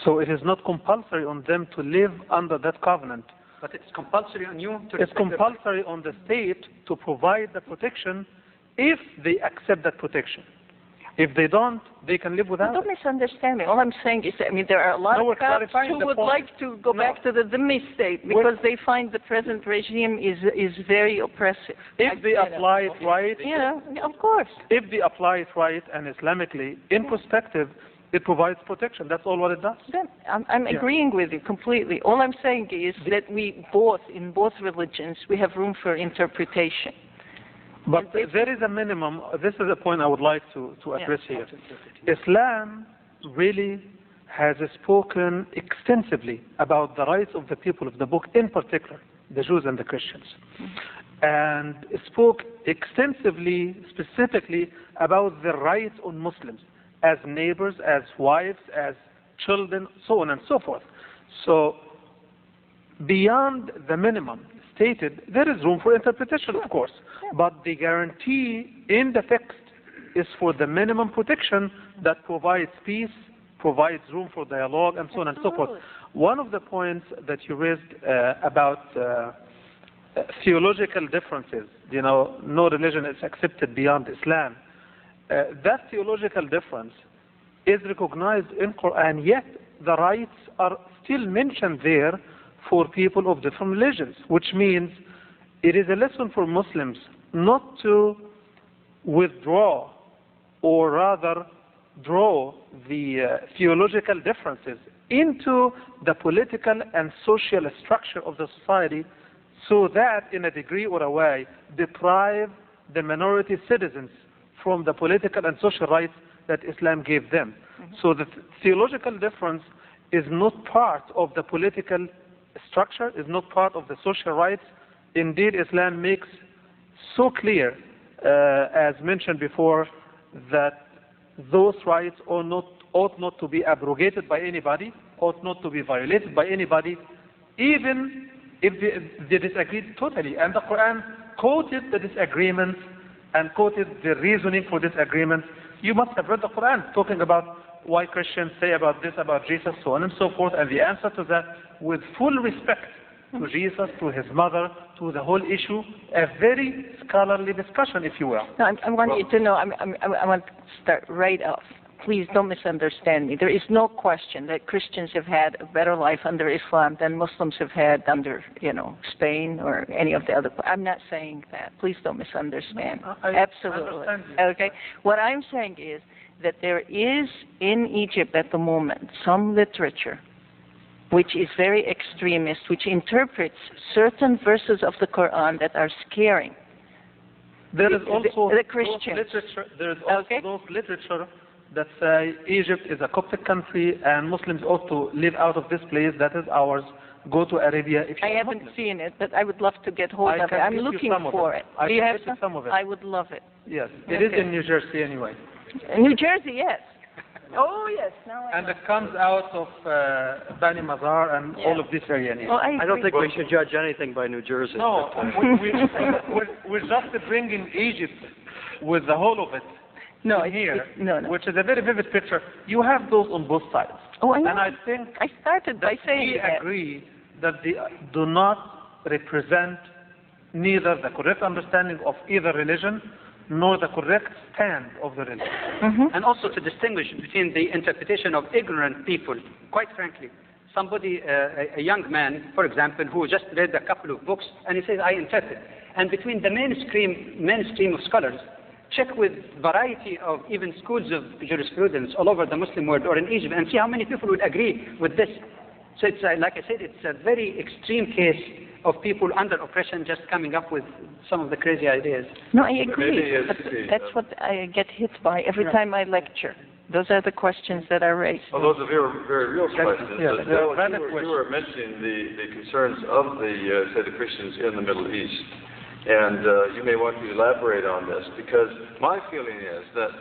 Speaker 1: So it is not compulsory on them to live under that covenant.
Speaker 6: But it's compulsory on you to
Speaker 1: It's
Speaker 6: respect their-
Speaker 1: compulsory on the state to provide the protection if they accept that protection. If they don't, they can live without
Speaker 4: Don't
Speaker 1: it.
Speaker 4: misunderstand me. All I'm saying is that, I mean, there are a lot
Speaker 1: No, we're
Speaker 4: of Copts
Speaker 1: clarifying
Speaker 4: who
Speaker 1: the
Speaker 4: would
Speaker 1: point.
Speaker 4: like to go
Speaker 1: No.
Speaker 4: back to the Dhimmi state because they find the present regime is very oppressive.
Speaker 1: If they apply it right,
Speaker 4: You know, of course.
Speaker 1: if they apply it right and Islamically, in perspective, it provides protection. That's all what it does.
Speaker 4: Then I'm agreeing with you completely. All I'm saying is that in both religions, we have room for interpretation.
Speaker 1: But there is a minimum. This is a point I would like to address here. Islam really has spoken extensively about the rights of the people of the book, in particular, the Jews and the Christians. And spoke extensively, specifically, about the rights on Muslims as neighbors, as wives, as children, so on and so forth. So, beyond the minimum stated, there is room for interpretation, of course. But the guarantee in the text is for the minimum protection that provides peace, provides room for dialogue, and so on and so forth. One of the points that you raised about theological differences, no religion is accepted beyond Islam. That theological difference is recognized in Quran, yet the rights are still mentioned there for people of different religions, which means it is a lesson for Muslims not to withdraw, or rather draw the theological differences into the political and social structure of the society, so that in a degree or a way deprive the minority citizens from the political and social rights that Islam gave them. So the theological difference is not part of the political structure, is not part of the social rights. Indeed, Islam makes so clear, as mentioned before, that those rights are not ought not to be abrogated by anybody, ought not to be violated by anybody, even if they disagreed totally. And the Quran quoted the disagreements and quoted the reasoning for disagreements. You must have read the Quran talking about why Christians say about this, about Jesus, so on and so forth, and the answer to that with full respect to Jesus, to his mother, to the whole issue, a very scholarly discussion, if you will.
Speaker 4: No, I want you to know, I want to start right off. Please don't misunderstand me. There is no question that Christians have had a better life under Islam than Muslims have had under, Spain or any of the other. I'm not saying that. Please don't misunderstand. Absolutely. Okay. What I'm saying is that there is in Egypt at the moment some literature which is very extremist, which interprets certain verses of the Quran that are scaring.
Speaker 1: There is also
Speaker 4: the Christians.
Speaker 1: There is also those literature that say Egypt is a Coptic country and Muslims ought to live out of this place that is ours. Go to Arabia. If
Speaker 4: I haven't seen it, but I would love to get hold of it. I'm looking for it.
Speaker 1: I
Speaker 4: Do you have
Speaker 1: some of it.
Speaker 4: I would love it.
Speaker 1: Yes, it is in New Jersey anyway.
Speaker 4: New Jersey, yes. Oh, yes. Now
Speaker 1: and it comes out of Bani Mazar and all of this area.
Speaker 4: Oh,
Speaker 5: I don't think we should judge anything by New Jersey.
Speaker 1: No, we're just bringing Egypt with the whole of it.
Speaker 4: No,
Speaker 1: here,
Speaker 4: no.
Speaker 1: Which is a very vivid picture. You have those on both sides.
Speaker 4: Oh, I know.
Speaker 1: And I think
Speaker 4: I started by saying
Speaker 1: we agree that they do not represent neither the correct understanding of either religion nor the correct stand of the religion.
Speaker 4: Mm-hmm.
Speaker 6: And also to distinguish between the interpretation of ignorant people. Quite frankly, somebody, a young man, for example, who just read a couple of books and he says, I interpret. And between the mainstream of scholars, check with variety of even schools of jurisprudence all over the Muslim world or in Egypt and see how many people would agree with this. So it's, like I said, it's a very extreme case of people under oppression just coming up with some of the crazy ideas.
Speaker 4: No, I agree. But that's what I get hit by every time I lecture. Those are the questions that are raised.
Speaker 3: Well, those are very, very real questions.
Speaker 1: Yeah,
Speaker 3: You were mentioning the concerns of the Christians in the Middle East. And you may want to elaborate on this, because my feeling is that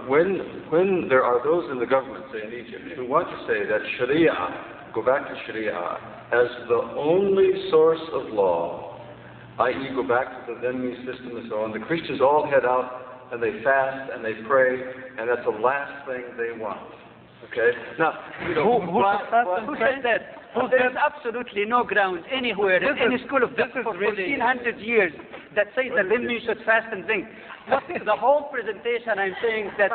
Speaker 3: when there are those in the government, say in Egypt, who want to say that Sharia, go back to Sharia, as the only source of law, i.e. go back to the Zimmi system and so on, the Christians all head out and they fast and they pray, and that's the last thing they want. Okay? Now,
Speaker 6: who said that? There is absolutely no ground anywhere in any school of thought for 1400 years that says the Zimmi should fast and drink. The whole presentation I'm saying that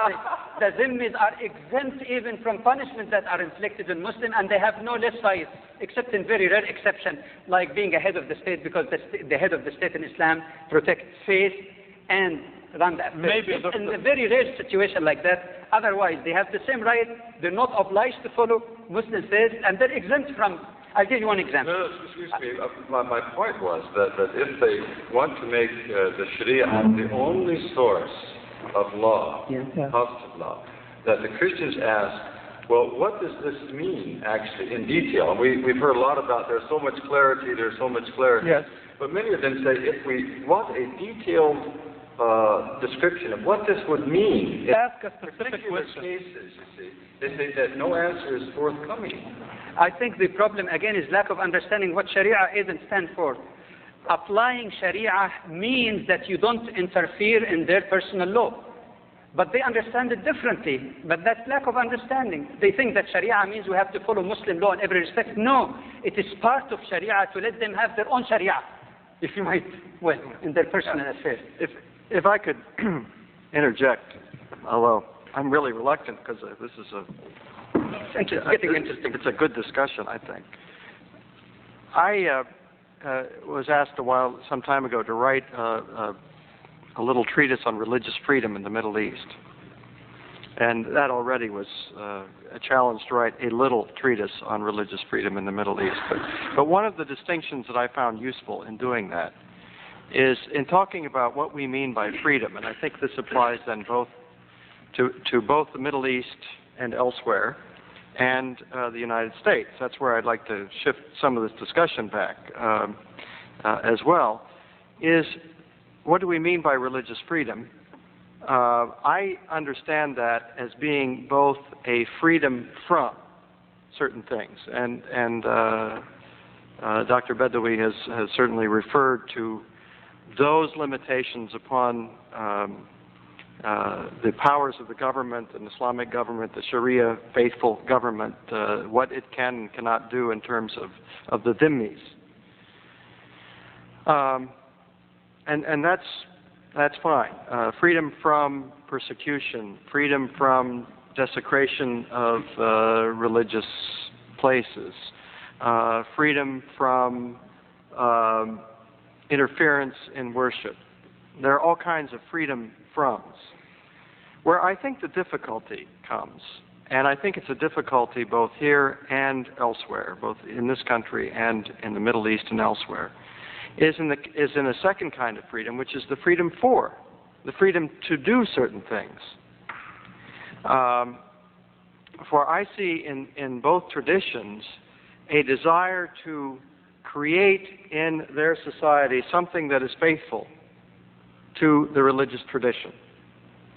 Speaker 6: the Zimmis are exempt even from punishment that are inflicted on Muslims, and they have no less rights, except in very rare exception, like being a head of the state, because the head of the state in Islam protects faith and run the affairs.
Speaker 1: Maybe
Speaker 6: in a very rare situation like that, otherwise they have the same right, they're not obliged to follow Muslim faith, and they're exempt from. I'll give you one example.
Speaker 3: No, excuse me. My point was that if they want to make the Sharia the only source of law, positive law, that the Christians ask, well, what does this mean actually in detail? And we've heard a lot about there's so much clarity,
Speaker 1: Yes.
Speaker 3: but many of them say if we want a detailed description of what this would mean.
Speaker 1: Ask a specific question.
Speaker 3: Cases, you see, they say that no answer is forthcoming.
Speaker 6: I think the problem again is lack of understanding what Sharia is and stands for. Applying Sharia means that you don't interfere in their personal law. But they understand it differently. But that's lack of understanding. They think that Sharia means we have to follow Muslim law in every respect. No, it is part of Sharia to let them have their own Sharia, if you might, well, in their personal affairs.
Speaker 5: If I could interject, although I'm really reluctant because this is
Speaker 6: Getting interesting.
Speaker 5: It's a good discussion, I think. I was asked some time ago to write a little treatise on religious freedom in the Middle East. And that already was a challenge to write a little treatise on religious freedom in the Middle East. But one of the distinctions that I found useful in doing that is in talking about what we mean by freedom, and I think this applies then both to both the Middle East and elsewhere, and the United States. That's where I'd like to shift some of this discussion back as well, is what do we mean by religious freedom? I understand that as being both a freedom from certain things, and Dr. Badawi has certainly referred to those limitations upon the powers of the government, an Islamic government, the Sharia faithful government, what it can and cannot do in terms of the dhimmis. And that's fine. Freedom from persecution, freedom from desecration of religious places, freedom from interference in worship. There are all kinds of freedom froms. Where I think the difficulty comes, and I think it's a difficulty both here and elsewhere, both in this country and in the Middle East and elsewhere, is in a second kind of freedom, which is the freedom to do certain things. For I see in both traditions a desire to create in their society something that is faithful to the religious tradition.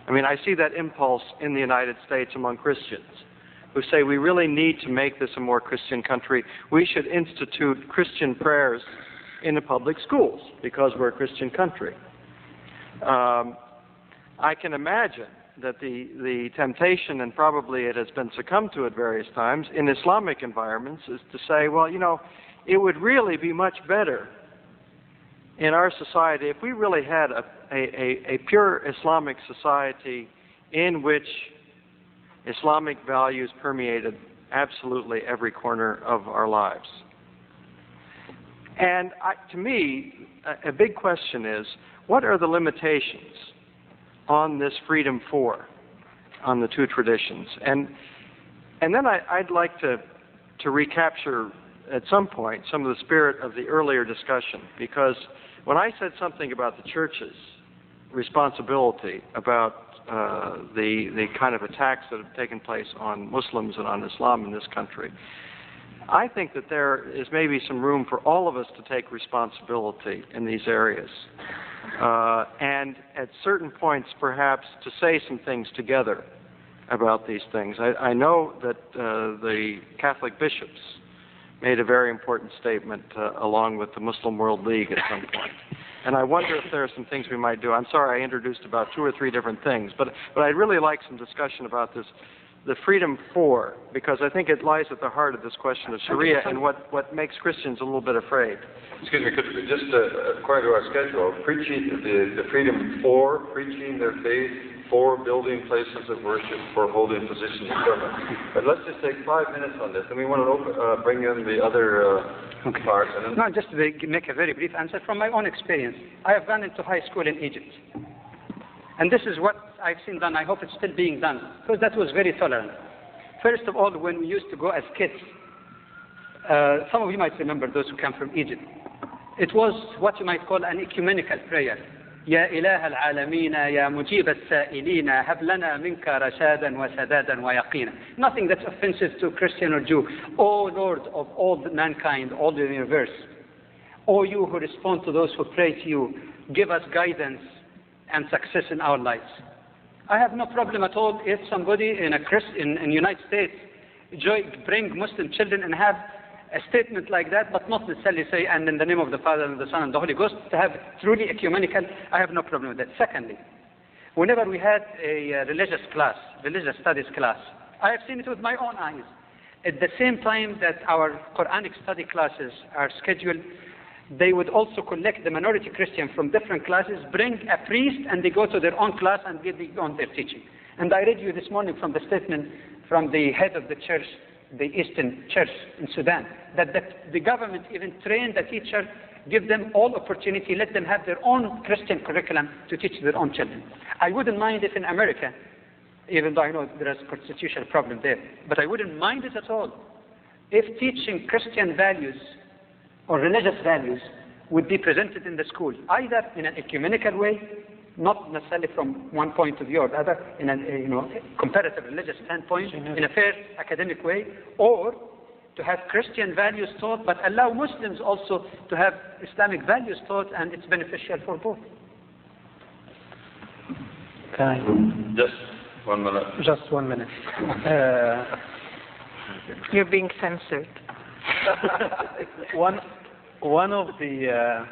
Speaker 5: I mean, I see that impulse in the United States among Christians who say we really need to make this a more Christian country. We should institute Christian prayers in the public schools because we're a Christian country. I can imagine that the temptation, and probably it has been succumbed to at various times, in Islamic environments is to say, well, you know, it would really be much better in our society if we really had a pure Islamic society in which Islamic values permeated absolutely every corner of our lives. And to me, a big question is, what are the limitations on this freedom on the two traditions? And then I'd like to recapture at some point some of the spirit of the earlier discussion, because when I said something about the church's responsibility about the kind of attacks that have taken place on Muslims and on Islam in this country, I think that there is maybe some room for all of us to take responsibility in these areas. And at certain points, perhaps, to say some things together about these things. I know that the Catholic bishops made a very important statement along with the Muslim World League at some point. And I wonder if there are some things we might do. I'm sorry I introduced about 2 or 3 different things, but I'd really like some discussion about this, the freedom because I think it lies at the heart of this question of Sharia and what makes Christians a little bit afraid.
Speaker 3: Excuse me, just according to our schedule, preaching the freedom for preaching their faith, for building places of worship, for holding positions of government. But let's just take 5 minutes on this, and we want to bring in the other parts. And
Speaker 6: no, just to make a very brief answer from my own experience. I have gone into high school in Egypt. And this is what I've seen done. I hope it's still being done, because that was very tolerant. First of all, when we used to go as kids, some of you might remember those who come from Egypt. It was what you might call an ecumenical prayer. يا إله العالمين يا مجيب السائلين هب لنا منك رشادا وسدادا ويقينا. Nothing that's offensive to Christian or Jew. O Lord of all mankind, all the universe. O you who respond to those who pray to you, give us guidance and success in our lives. I have no problem at all if somebody in the United States bring Muslim children and have a statement like that, but not necessarily say, and in the name of the Father and the Son and the Holy Ghost, to have truly ecumenical. I have no problem with that. Secondly, whenever we had a religious studies class, I have seen it with my own eyes. At the same time that our Quranic study classes are scheduled, they would also collect the minority Christian from different classes, bring a priest, and they go to their own class and get on their teaching. And I read you this morning from the statement from the head of the church, the Eastern Church in Sudan, that the government even trained the teacher, give them all opportunity, let them have their own Christian curriculum to teach their own children. I wouldn't mind if in America, even though I know there is a constitutional problem there, but I wouldn't mind it at all if teaching Christian values or religious values would be presented in the school, either in an ecumenical way, not necessarily from one point of view or the other, in a comparative religious standpoint, in a fair academic way, or to have Christian values taught, but allow Muslims also to have Islamic values taught, and it's beneficial for both.
Speaker 3: Just 1 minute.
Speaker 1: Just 1 minute.
Speaker 4: You're being censored.
Speaker 1: One of the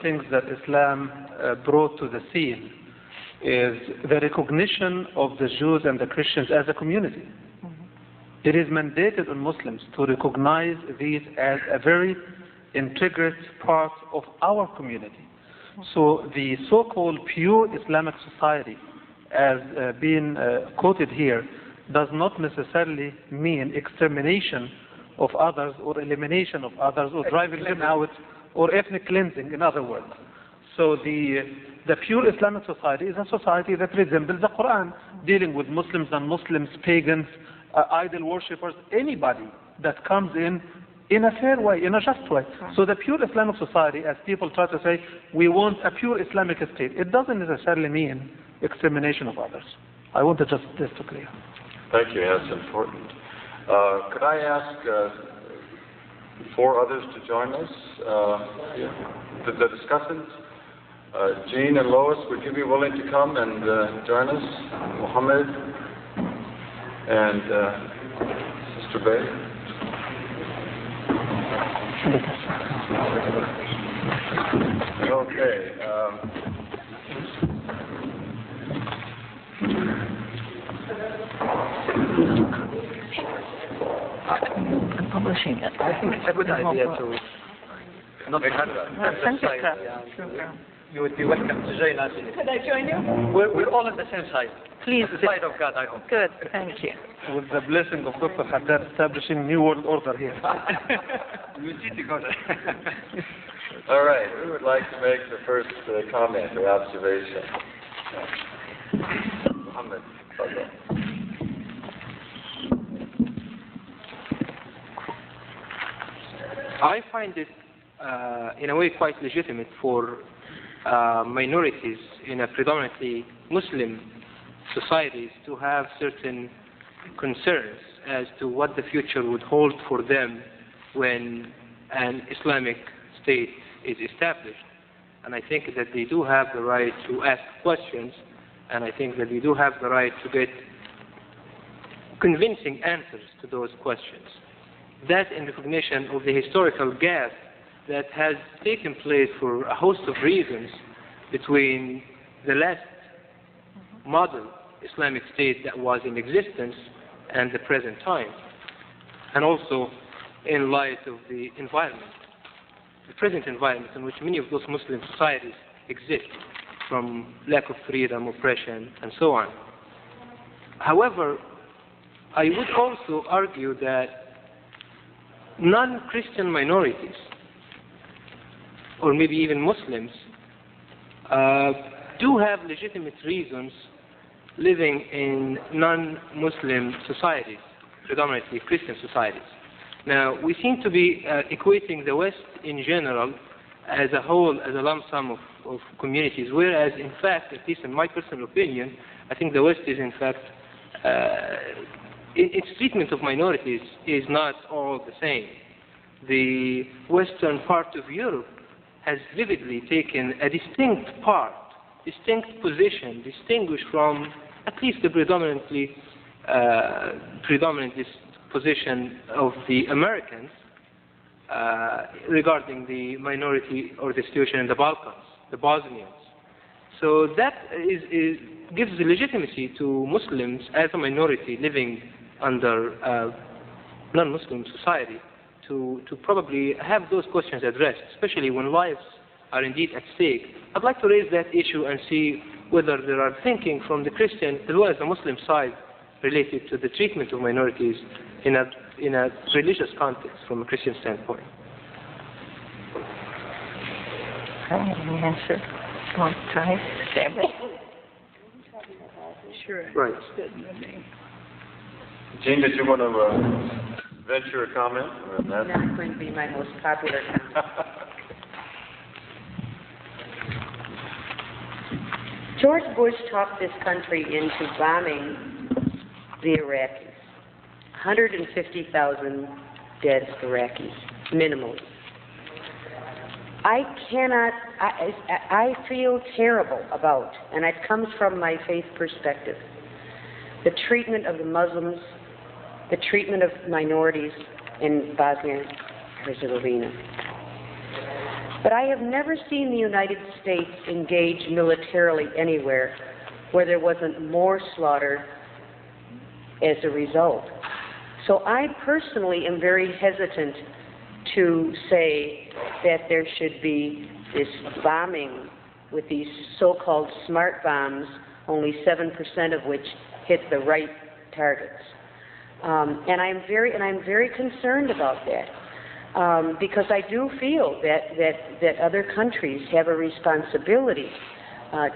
Speaker 1: things that Islam brought to the scene is the recognition of the Jews and the Christians as a community. It is mandated on Muslims to recognize these as a very integrate part of our community. So the so-called pure Islamic society, as being quoted here, does not necessarily mean extermination of others or elimination of others or driving them out or ethnic cleansing, in other words. So the pure Islamic society is a society that resembles the Quran, dealing with Muslims, non-Muslims, pagans, idol worshippers, anybody that comes in a fair way, in a just way. So the pure Islamic society, as people try to say, we want a pure Islamic state, it doesn't necessarily mean extermination of others. I wanted just this to clear.
Speaker 3: Thank you. That's important. Could I ask 4 others to join us? The discussants? Jean and Lois, would you be willing to come and join us? Mohammed and Sister Bay? Okay.
Speaker 4: I'm publishing it.
Speaker 6: I think it's a good idea to not have you would be welcome to join us.
Speaker 4: Could I join you?
Speaker 6: We're all on the same side.
Speaker 4: Please.
Speaker 6: The side of God, I hope.
Speaker 4: Good, thank you.
Speaker 1: With the blessing of Dr. Haddad establishing new world order here.
Speaker 6: We need to go there.
Speaker 3: All right. Who would like to make the first comment or observation? Mohammed.
Speaker 7: I find it, in a way, quite legitimate for minorities in a predominantly Muslim societies to have certain concerns as to what the future would hold for them when an Islamic state is established. And I think that they do have the right to ask questions, and I think that they do have the right to get convincing answers to those questions. That in recognition of the historical gap that has taken place for a host of reasons between the last model Islamic state that was in existence and the present time, and also in light of the environment, the present environment in which many of those Muslim societies exist, from lack of freedom, oppression, and so on. However, I would also argue that non-Christian minorities, or maybe even Muslims, do have legitimate reasons living in non-Muslim societies, predominantly Christian societies. Now, we seem to be equating the West in general as a whole, as a lump sum of communities, whereas in fact, at least in my personal opinion, I think the West is in fact, its treatment of minorities is not all the same. The western part of Europe has vividly taken a distinct position, distinguished from at least the predominant position of the Americans regarding the minority or the situation in the Balkans, the Bosnians. So that gives legitimacy to Muslims as a minority living under non-Muslim society to probably have those questions addressed, especially when lives are indeed at stake. I'd like to raise that issue and see whether there are thinking from the Christian as well as the Muslim side related to the treatment of minorities in a religious context from a Christian standpoint.
Speaker 4: I have an answer. Want to try? Sure.
Speaker 3: Right. Jean, did you want to venture a comment on that?
Speaker 8: Not going to be my most popular comment. George Bush talked this country into bombing the Iraqis. 150,000 dead Iraqis, minimally. I feel terrible about, and it comes from my faith perspective, the treatment of the Muslims, the treatment of minorities in Bosnia and Herzegovina. But I have never seen the United States engage militarily anywhere where there wasn't more slaughter as a result. So I personally am very hesitant to say that there should be this bombing with these so-called smart bombs, only 7% of which hit the right targets. And I'm very concerned about that because I do feel that other countries have a responsibility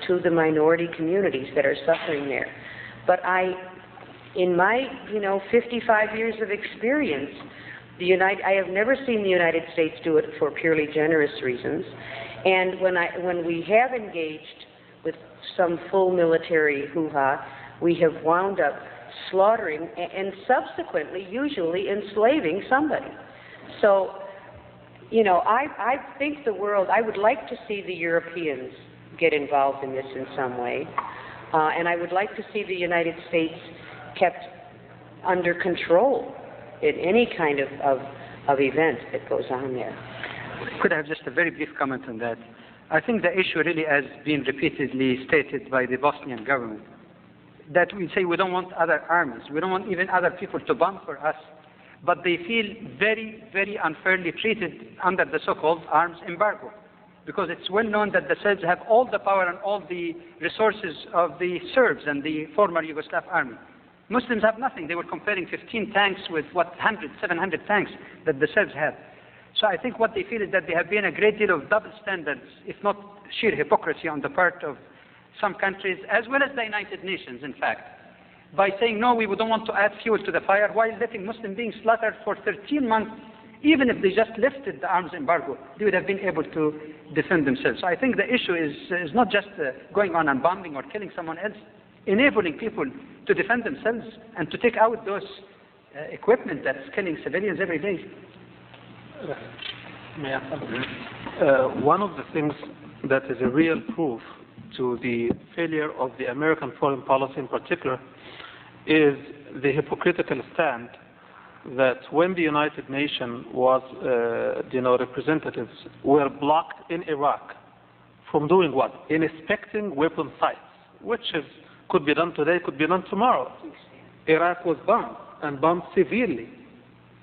Speaker 8: to the minority communities that are suffering there. But in my 55 years of experience, I have never seen the United States do it for purely generous reasons. And when we have engaged with some full military hoo-ha, we have wound up slaughtering and subsequently usually enslaving somebody. So, I think the world, I would like to see the Europeans get involved in this in some way. And I would like to see the United States kept under control in any kind of event that goes on there.
Speaker 6: Could I have just a very brief comment on that? I think the issue really has been repeatedly stated by the Bosnian government, that we say we don't want other armies, we don't want even other people to bomb for us, but they feel very, very unfairly treated under the so-called arms embargo, because it's well known that the Serbs have all the power and all the resources of the Serbs and the former Yugoslav army. Muslims have nothing. They were comparing 15 tanks with 700 tanks that the Serbs had. So I think what they feel is that there have been a great deal of double standards, if not sheer hypocrisy on the part of some countries, as well as the United Nations, in fact, by saying, no, we don't want to add fuel to the fire, while letting Muslims being slaughtered for 13 months. Even if they just lifted the arms embargo, they would have been able to defend themselves. So I think the issue is not just going on and bombing or killing someone else, enabling people to defend themselves and to take out those equipment that's killing civilians every day.
Speaker 1: One of the things that is a real proof to the failure of the American foreign policy in particular is the hypocritical stand that when the United Nations was, representatives were blocked in Iraq from doing what? In inspecting weapon sites, which could be done today, could be done tomorrow. Iraq was bombed, and bombed severely,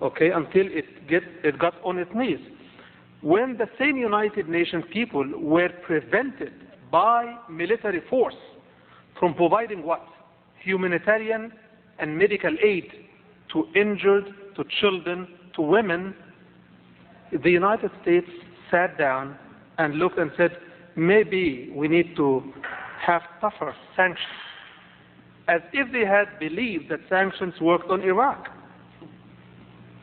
Speaker 1: until it got on its knees. When the same United Nations people were prevented by military force from providing what? Humanitarian and medical aid to injured, to children, to women, the United States sat down and looked and said, maybe we need to have tougher sanctions, as if they had believed that sanctions worked on Iraq.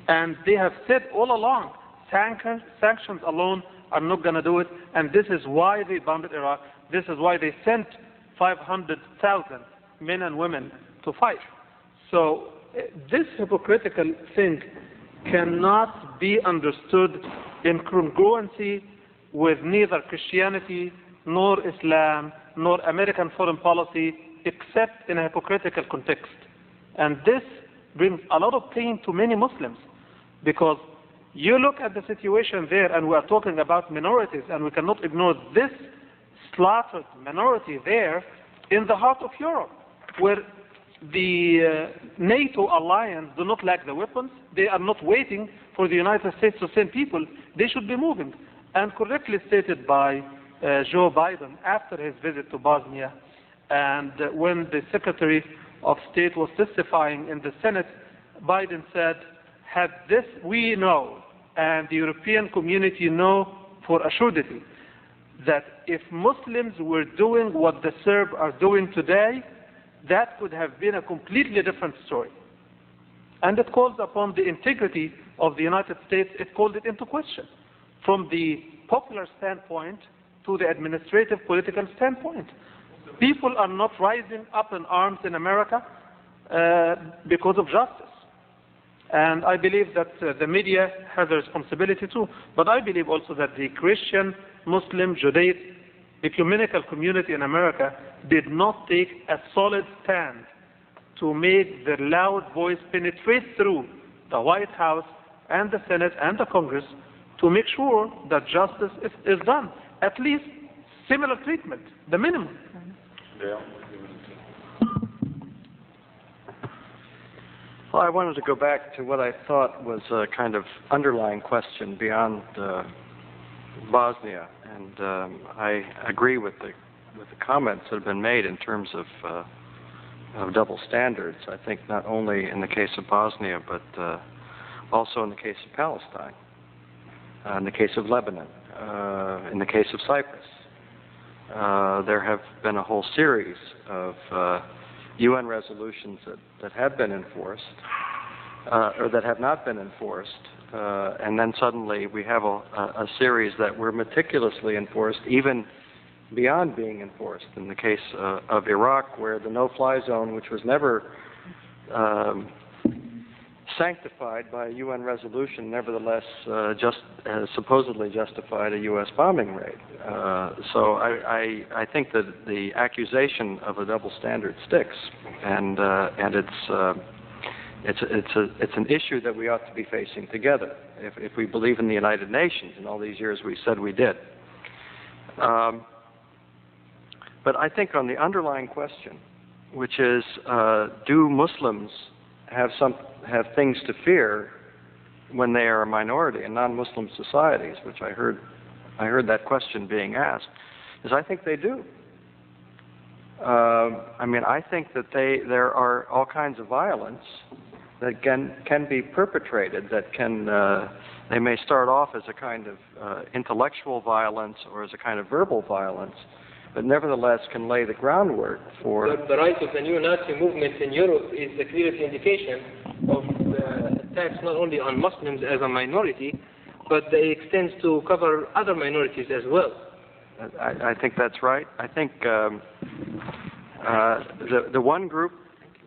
Speaker 1: And they have said all along, sanctions alone are not going to do it, and this is why they bombed Iraq. This is why they sent 500,000 men and women to fight. So this hypocritical thing cannot be understood in congruency with neither Christianity, nor Islam, nor American foreign policy, except in a hypocritical context. And this brings a lot of pain to many Muslims, because you look at the situation there, and we are talking about minorities, and we cannot ignore this slaughtered minority there in the heart of Europe, where the NATO alliance do not lack the weapons. They are not waiting for the United States to send people. They should be moving. And correctly stated by Joe Biden after his visit to Bosnia, and when the Secretary of State was testifying in the Senate, Biden said, had this we know, and the European community know for a surety, that if Muslims were doing what the Serbs are doing today, that could have been a completely different story. And it calls upon the integrity of the United States. It called it into question, from the popular standpoint to the administrative political standpoint. People are not rising up in arms in America because of justice. And I believe that the media has a responsibility too. But I believe also that the Christian, Muslim, Judaic, ecumenical community in America did not take a solid stand to make their loud voice penetrate through the White House and the Senate and the Congress to make sure that justice is done. At least similar treatment, the minimum.
Speaker 3: Yeah.
Speaker 5: Well, I wanted to go back to what I thought was a kind of underlying question beyond Bosnia, and I agree with the comments that have been made in terms of double standards. I think not only in the case of Bosnia, but also in the case of Palestine, in the case of Lebanon, in the case of Cyprus. There have been a whole series of UN resolutions that have been enforced, or that have not been enforced, and then suddenly we have a series that were meticulously enforced, even beyond being enforced. In the case of Iraq, where the no-fly zone, which was never sanctified by a UN resolution, nevertheless supposedly justified a U.S. bombing raid. So I think that the accusation of a double standard sticks, and it's an issue that we ought to be facing together if we believe in the United Nations. In all these years we said we did. But I think on the underlying question, which is, do Muslims have things to fear when they are a minority in non-Muslim societies, which I heard that question being asked, is I think they do. I mean, I think that there are all kinds of violence that can be perpetrated, that they may start off as a kind of intellectual violence or as a kind of verbal violence, but nevertheless can lay the groundwork for...
Speaker 7: The rise of the neo-Nazi movement in Europe is a clear indication of the attacks not only on Muslims as a minority, but they extend to cover other minorities as well.
Speaker 5: I think that's right. I think the one group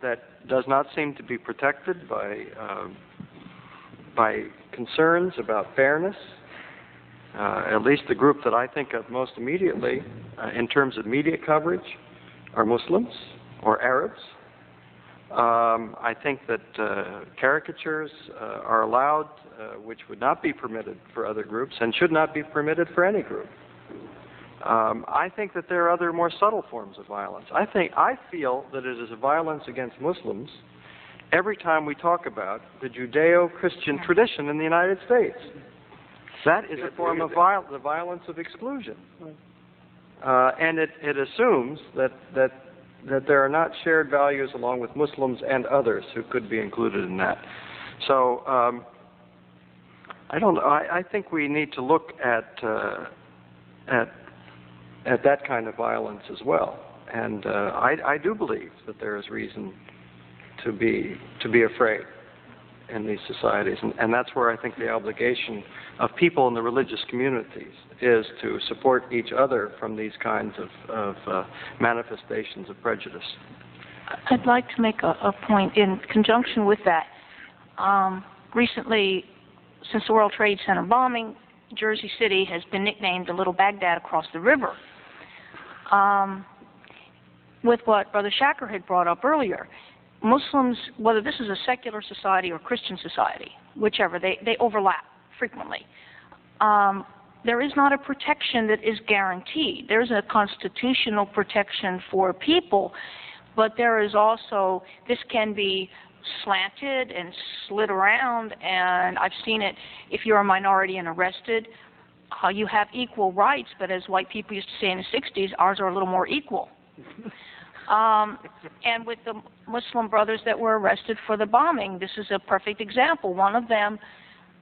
Speaker 5: that does not seem to be protected by concerns about fairness, at least the group that I think of most immediately in terms of media coverage, are Muslims or Arabs. I think that caricatures are allowed, which would not be permitted for other groups and should not be permitted for any group. I think that there are other more subtle forms of violence. I feel that it is a violence against Muslims every time we talk about the Judeo-Christian tradition in the United States. That is a form of the violence of exclusion. And it assumes that there are not shared values along with Muslims and others who could be included in that. So I don't know. I think we need to look at that kind of violence as well. And I do believe that there is reason to be afraid in these societies, and that's where I think the obligation of people in the religious communities is to support each other from these kinds of manifestations of prejudice.
Speaker 4: I'd like to make a point in conjunction with that. Recently, since the World Trade Center bombing, Jersey City has been nicknamed the Little Baghdad across the river. With what Brother Shaker had brought up earlier, Muslims, whether this is a secular society or Christian society, whichever, they overlap frequently. There is not a protection that is guaranteed. There's a constitutional protection for people, but there is also, this can be slanted and slid around, and I've seen it. If you're a minority and arrested, you have equal rights, but as white people used to say in the 60s, ours are a little more equal. And with the Muslim brothers that were arrested for the bombing, this is a perfect example. One of them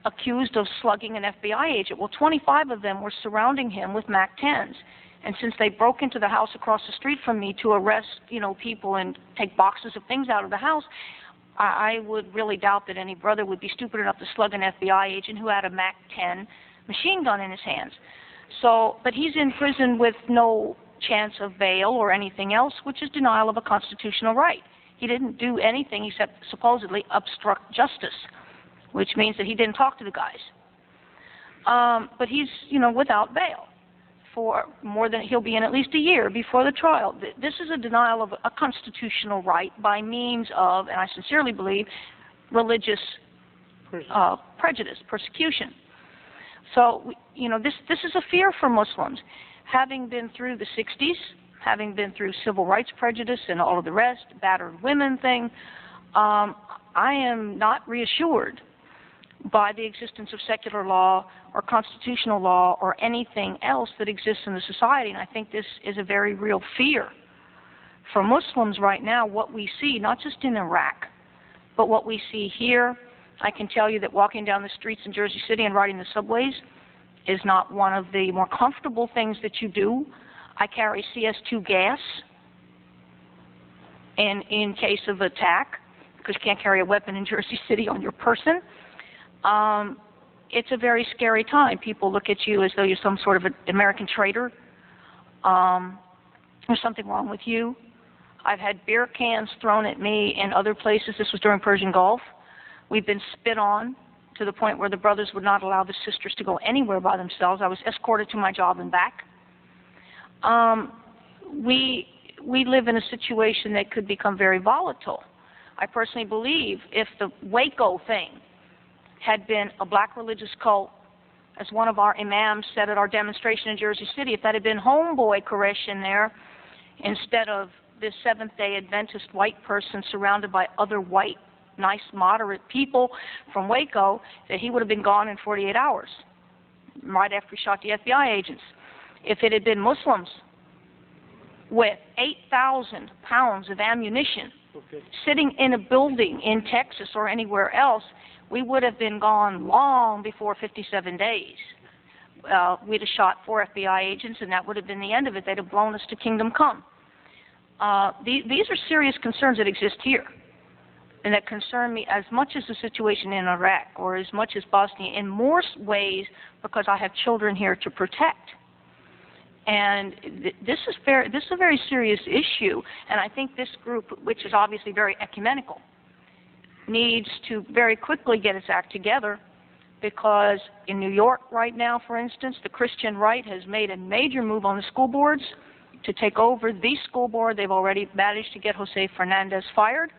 Speaker 4: accused of slugging an FBI agent. Well, 25 of them were surrounding him with MAC-10s. And since they broke into the house across the street from me to arrest, people and take boxes of things out of the house, I would really doubt that any brother would be stupid enough to slug an FBI agent who had a MAC-10 machine gun in his hands. So, but he's in prison with no chance of bail or anything else, which is denial of a constitutional right. He didn't do anything except supposedly obstruct justice.
Speaker 9: which means that he didn't talk to the guys. But he's, without bail for more than, he'll be in at least a year before the trial. This is a denial of a constitutional right by means of, and I sincerely believe, religious prejudice, persecution. So, this is a fear for Muslims. Having been through the 60s, having been through civil rights prejudice and all of the rest, battered women thing, I am not reassured by the existence of secular law or constitutional law or anything else that exists in the society. And I think this is a very real fear for Muslims right now. What we see, not just in Iraq, but what we see here, I can tell you that walking down the streets in Jersey City and riding the subways is not one of the more comfortable things that you do. I carry CS2 gas in case of attack, because you can't carry a weapon in Jersey City on your person. It's a very scary time. People look at you as though you're some sort of an American traitor. There's something wrong with you. I've had beer cans thrown at me in other places. This was during Persian Gulf. We've been spit on to the point where the brothers would not allow the sisters to go anywhere by themselves. I was escorted to my job and back. We live in a situation that could become very volatile. I personally believe if the Waco thing had been a black religious cult, as one of our imams said at our demonstration in Jersey City, if that had been homeboy Koresh in there, instead of this Seventh-day Adventist white person surrounded by other white, nice, moderate people from Waco, that he would have been gone in 48 hours, right after he shot the FBI agents. If it had been Muslims with 8,000 pounds of ammunition sitting in a building in Texas or anywhere else, we would have been gone long before 57 days. We'd have shot 4 FBI agents, and that would have been the end of it. They'd have blown us to kingdom come. These are serious concerns that exist here, and that concern me as much as the situation in Iraq or as much as Bosnia, in more ways because I have children here to protect. And this is a very serious issue, and I think this group, which is obviously very ecumenical, needs to very quickly get its act together, because in New York right now, for instance, the Christian right has made a major move on the school boards to take over the school board. They've already managed to get Jose Fernandez fired.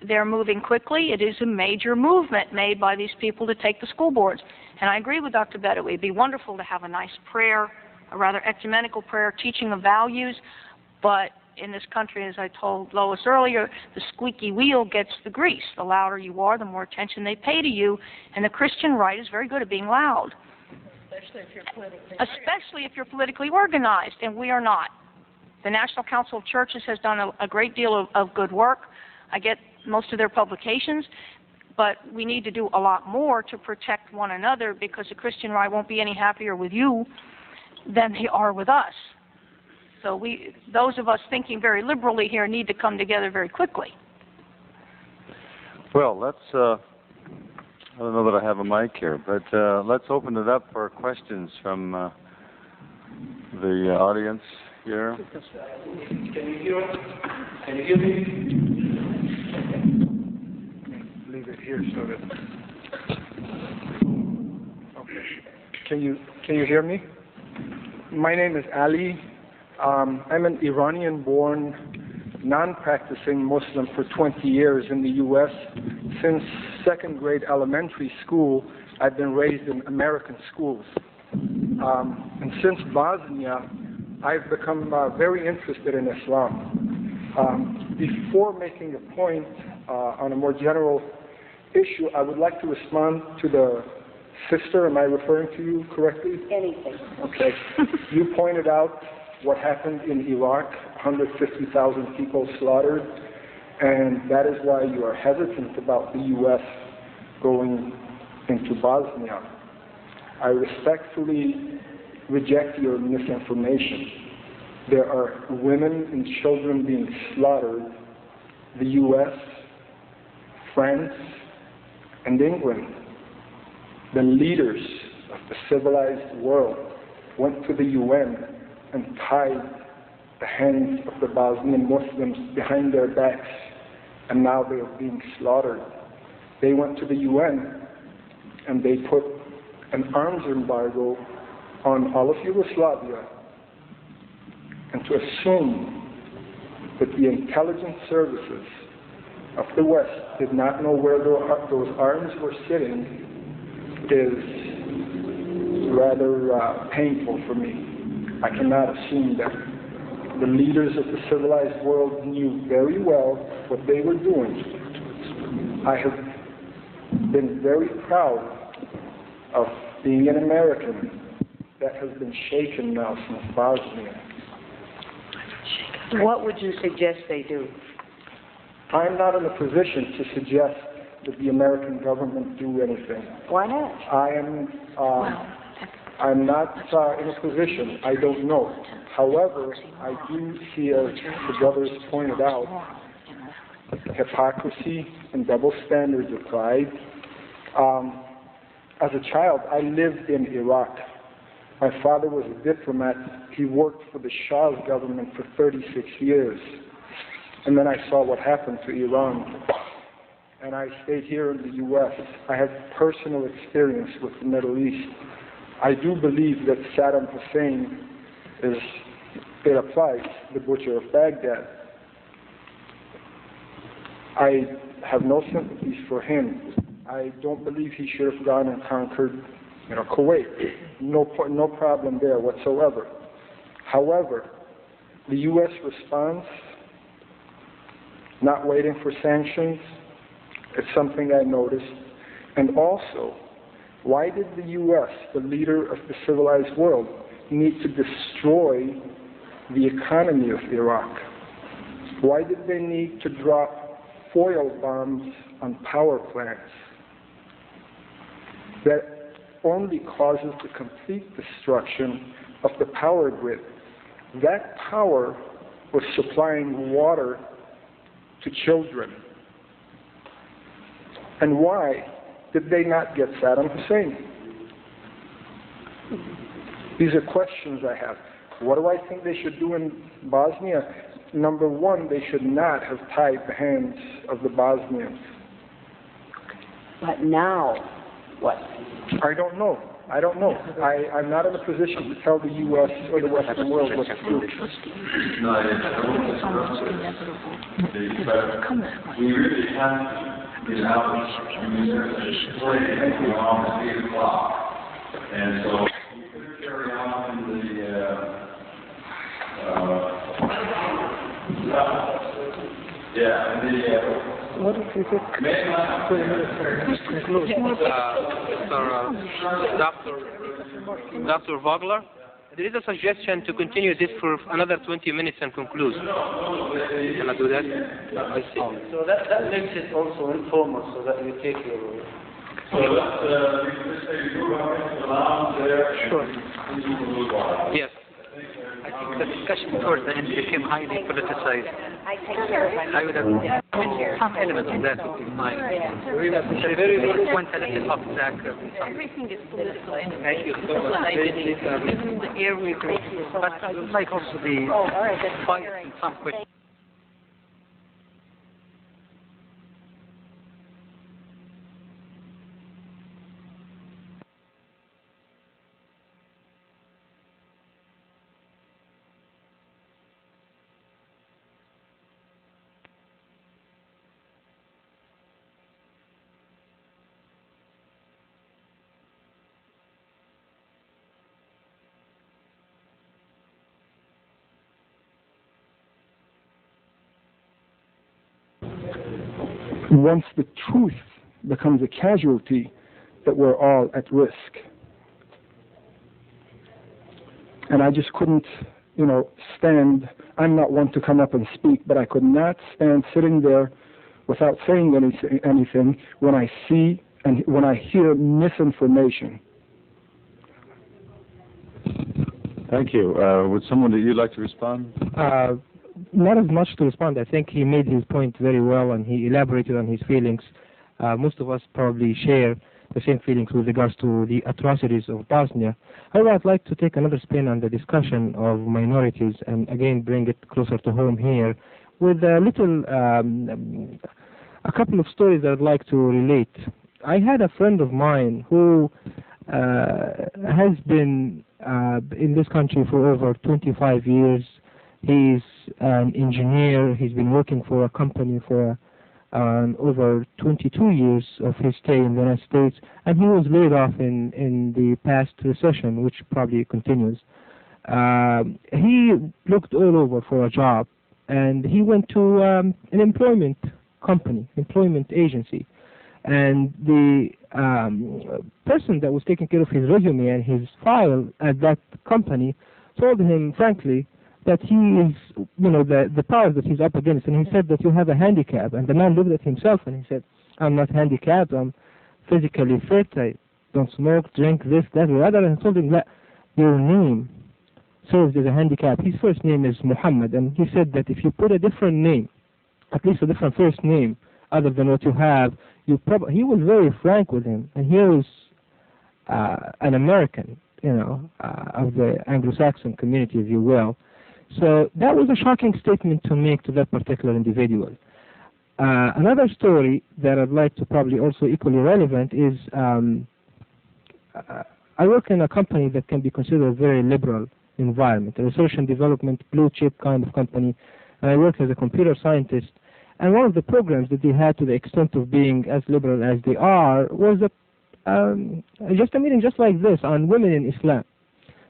Speaker 9: They're moving quickly. It is a major movement made by these people to take the school boards. And I agree with Dr. Badawi. It'd be wonderful to have a nice prayer, a rather ecumenical prayer, teaching of values. But in this country, as I told Lois earlier, the squeaky wheel gets the grease. The louder you are, the more attention they pay to you. And the Christian right is very good at being loud. Especially if you're politically organized, and we are not. The National Council of Churches has done a great deal of good work. I get most of their publications, but we need to do a lot more to protect one another, because the Christian right won't be any happier with you than they are with us. So those of us thinking very liberally here need to come together very quickly.
Speaker 3: Well, let's, I don't know that I have a mic here, but let's open it up for questions from the audience here.
Speaker 2: Can you hear us? Can you hear me?
Speaker 10: Leave it here so that. Okay. Can you hear me? My name is Ali. I'm an Iranian-born, non-practicing Muslim for 20 years in the U.S. Since second grade elementary school, I've been raised in American schools. And since Bosnia, I've become very interested in Islam. Before making a point on a more general issue, I would like to respond to the sister. Am I referring to you correctly?
Speaker 8: Anything.
Speaker 10: Okay. You pointed out what happened in Iraq, 150,000 people slaughtered, and that is why you are hesitant about the U.S. going into Bosnia. I respectfully reject your misinformation. There are women and children being slaughtered. The U.S., France, and England, the leaders of the civilized world, went to the UN and tied the hands of the Bosnian Muslims behind their backs, and now they are being slaughtered. they went to the UN and they put an arms embargo on all of Yugoslavia, and to assume that the intelligence services of the West did not know where those arms were sitting is rather painful for me. I cannot assume that. The leaders of the civilized world knew very well what they were doing. I have been very proud of being an American that has been shaken now since Bosnia.
Speaker 8: What would you suggest they do?
Speaker 10: I'm not in a position to suggest that the American government do anything.
Speaker 8: Why not?
Speaker 10: I'm not in a position. I don't know. However, I do see, as the brothers pointed out, hypocrisy and double standards applied. As a child, I lived in Iraq. My father was a diplomat. He worked for the Shah's government for 36 years. And then I saw what happened to Iran. And I stayed here in the U.S. I have personal experience with the Middle East. I do believe that Saddam Hussein it applies, the butcher of Baghdad. I have no sympathies for him. I don't believe he should have gone and conquered, Kuwait. No problem there whatsoever. However, the U.S. response, not waiting for sanctions, it's something I noticed. And also, why did the U.S., the leader of the civilized world, need to destroy the economy of Iraq? Why did they need to drop foil bombs on power plants? That only causes the complete destruction of the power grid. That power was supplying water to children. And why did they not get Saddam Hussein? These are questions I have. What do I think they should do in Bosnia? Number one, they should not have tied the hands of the Bosnians.
Speaker 8: But now, what?
Speaker 10: I don't know. I'm not in a position to tell the U.S. or the Western world what to do.
Speaker 3: We really have been out around 8 o'clock. And so we could carry on in
Speaker 1: What if we take 20 minutes to conclude?
Speaker 7: Dr. Vogler, there is a suggestion to continue this for another 20 minutes and conclude. Can I do that? I see.
Speaker 11: So that makes it also informal, so that you take your...
Speaker 3: So let's say you move on into the lounge there.
Speaker 7: Sure. Yes.
Speaker 6: I think the discussion towards the end became highly politicized. I would have some elements of that would be fine. It went a little off track.
Speaker 9: Everything is political anyway.
Speaker 11: Thank you so much.
Speaker 9: Even the air we breathe.
Speaker 6: But I would like also the fight some questions.
Speaker 10: Once the truth becomes a casualty, that we're all at risk. And I just couldn't, stand. I'm not one to come up and speak, but I could not stand sitting there without saying anything when I see and when I hear misinformation.
Speaker 3: Thank you. Would someone that you'd like to respond?
Speaker 12: Not as much to respond. I think he made his point very well and he elaborated on his feelings. Most of us probably share the same feelings with regards to the atrocities of Bosnia. However, I'd like to take another spin on the discussion of minorities and again bring it closer to home here with a little a couple of stories that I'd like to relate. I had a friend of mine who has been in this country for over 25 years. He's an engineer. He's been working for a company for over 22 years of his stay in the United States, and he was laid off in the past recession, which probably continues. He looked all over for a job, and he went to an employment agency, and the person that was taking care of his resume and his file at that company told him frankly that he is, the powers that he's up against, and he said that you have a handicap, and the man looked at himself and he said, I'm not handicapped, I'm physically fit, I don't smoke, drink, this, that, or other, and I told him that your name serves as a handicap. His first name is Muhammad, and he said that if you put a different name, at least a different first name, other than what you have, he was very frank with him, and he was an American, of the Anglo-Saxon community, if you will. So that was a shocking statement to make to that particular individual. Another story that I'd like to probably also equally relevant is I work in a company that can be considered a very liberal environment, a research and development blue chip kind of company, and I work as a computer scientist. And one of the programs that they had, to the extent of being as liberal as they are, was just a meeting just like this on women in Islam,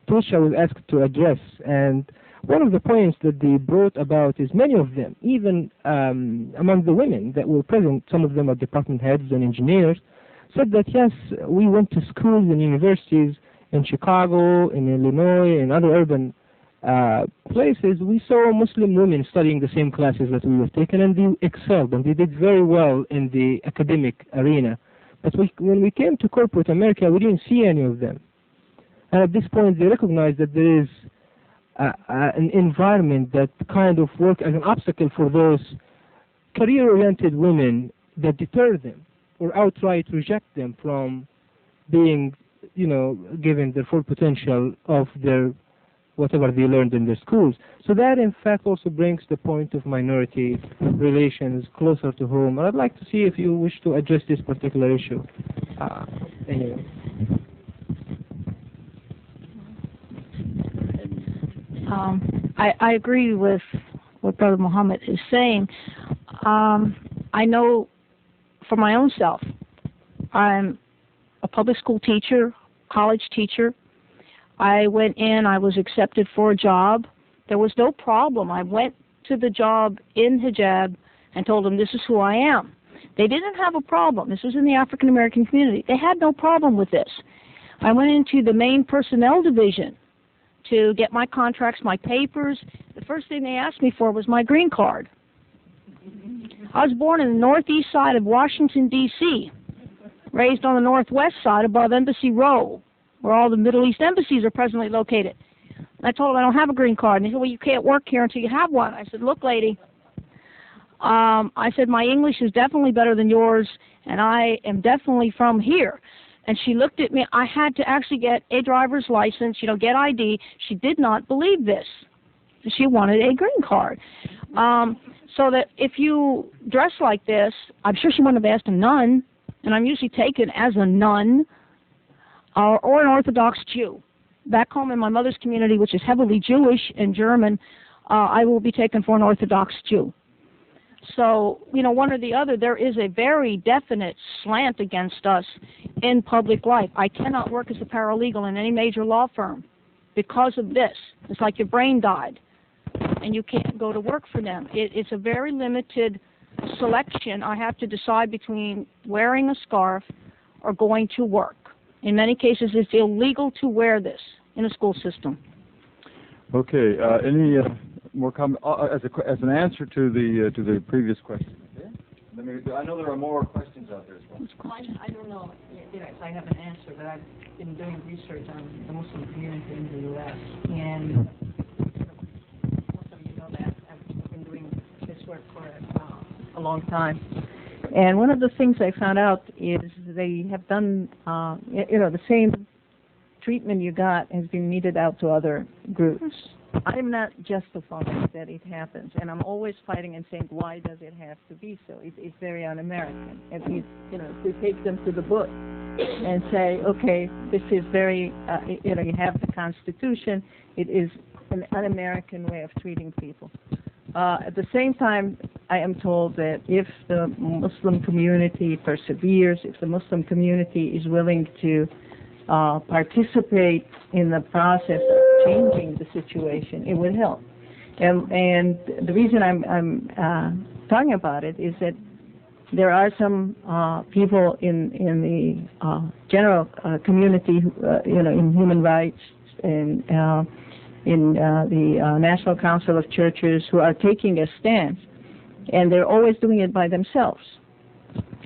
Speaker 12: to which I was asked to address. And one of the points that they brought about is many of them, even among the women that were present, some of them are department heads and engineers, said that yes, we went to schools and universities in Chicago, in Illinois, in other urban places. We saw Muslim women studying the same classes that we were taking, and they excelled, and they did very well in the academic arena. But when we came to corporate America, we didn't see any of them. And at this point, they recognized that there is an environment that kind of works as an obstacle for those career-oriented women that deter them or outright reject them from being, given their full potential of their whatever they learned in their schools. So that, in fact, also brings the point of minority relations closer to home. And I'd like to see if you wish to address this particular issue. Anyway.
Speaker 9: I agree with what Brother Muhammad is saying. I know for my own self, I'm a public school teacher, college teacher. I went in, I was accepted for a job. There was no problem. I went to the job in hijab and told them this is who I am. They didn't have a problem. This was in the African American community. They had no problem with this. I went into the main personnel division to get my contracts, my papers. The first thing they asked me for was my green card. I was born in the northeast side of Washington, D.C., raised on the northwest side above Embassy Row, where all the Middle East embassies are presently located. And I told them I don't have a green card. And they said, well, you can't work here until you have one. I said, look, lady, I said, my English is definitely better than yours, and I am definitely from here. And she looked at me. I had to actually get a driver's license, get ID. She did not believe this. She wanted a green card. So that if you dress like this, I'm sure she wouldn't have asked a nun, and I'm usually taken as a nun or an Orthodox Jew. Back home in my mother's community, which is heavily Jewish and German, I will be taken for an Orthodox Jew. So, one or the other, there is a very definite slant against us in public life. I cannot work as a paralegal in any major law firm because of this. It's like your brain died, and you can't go to work for them. It's a very limited selection. I have to decide between wearing a scarf or going to work. In many cases, it's illegal to wear this in a school system.
Speaker 3: Okay. Any more comment as an answer to the previous question? Okay. I know there are more questions out there as well.
Speaker 4: I don't know. Yes, I have an answer, but I've been doing research on the Muslim community in the U.S. and most of you know that I've been doing this work for a long time. And one of the things I found out is they have done, the same treatment you got has been meted out to other groups.
Speaker 13: I'm not justifying that it happens, and I'm always fighting and saying, why does it have to be so? It's very un-American. If we take them to the book and say, okay, this is very, you have the Constitution, it is an un-American way of treating people. At the same time, I am told that if the Muslim community perseveres, if the Muslim community is willing to participate in the process of changing the situation, it would help. And the reason I'm talking about it is that there are some people in the general community, in human rights and in the National Council of Churches, who are taking a stance, and they're always doing it by themselves.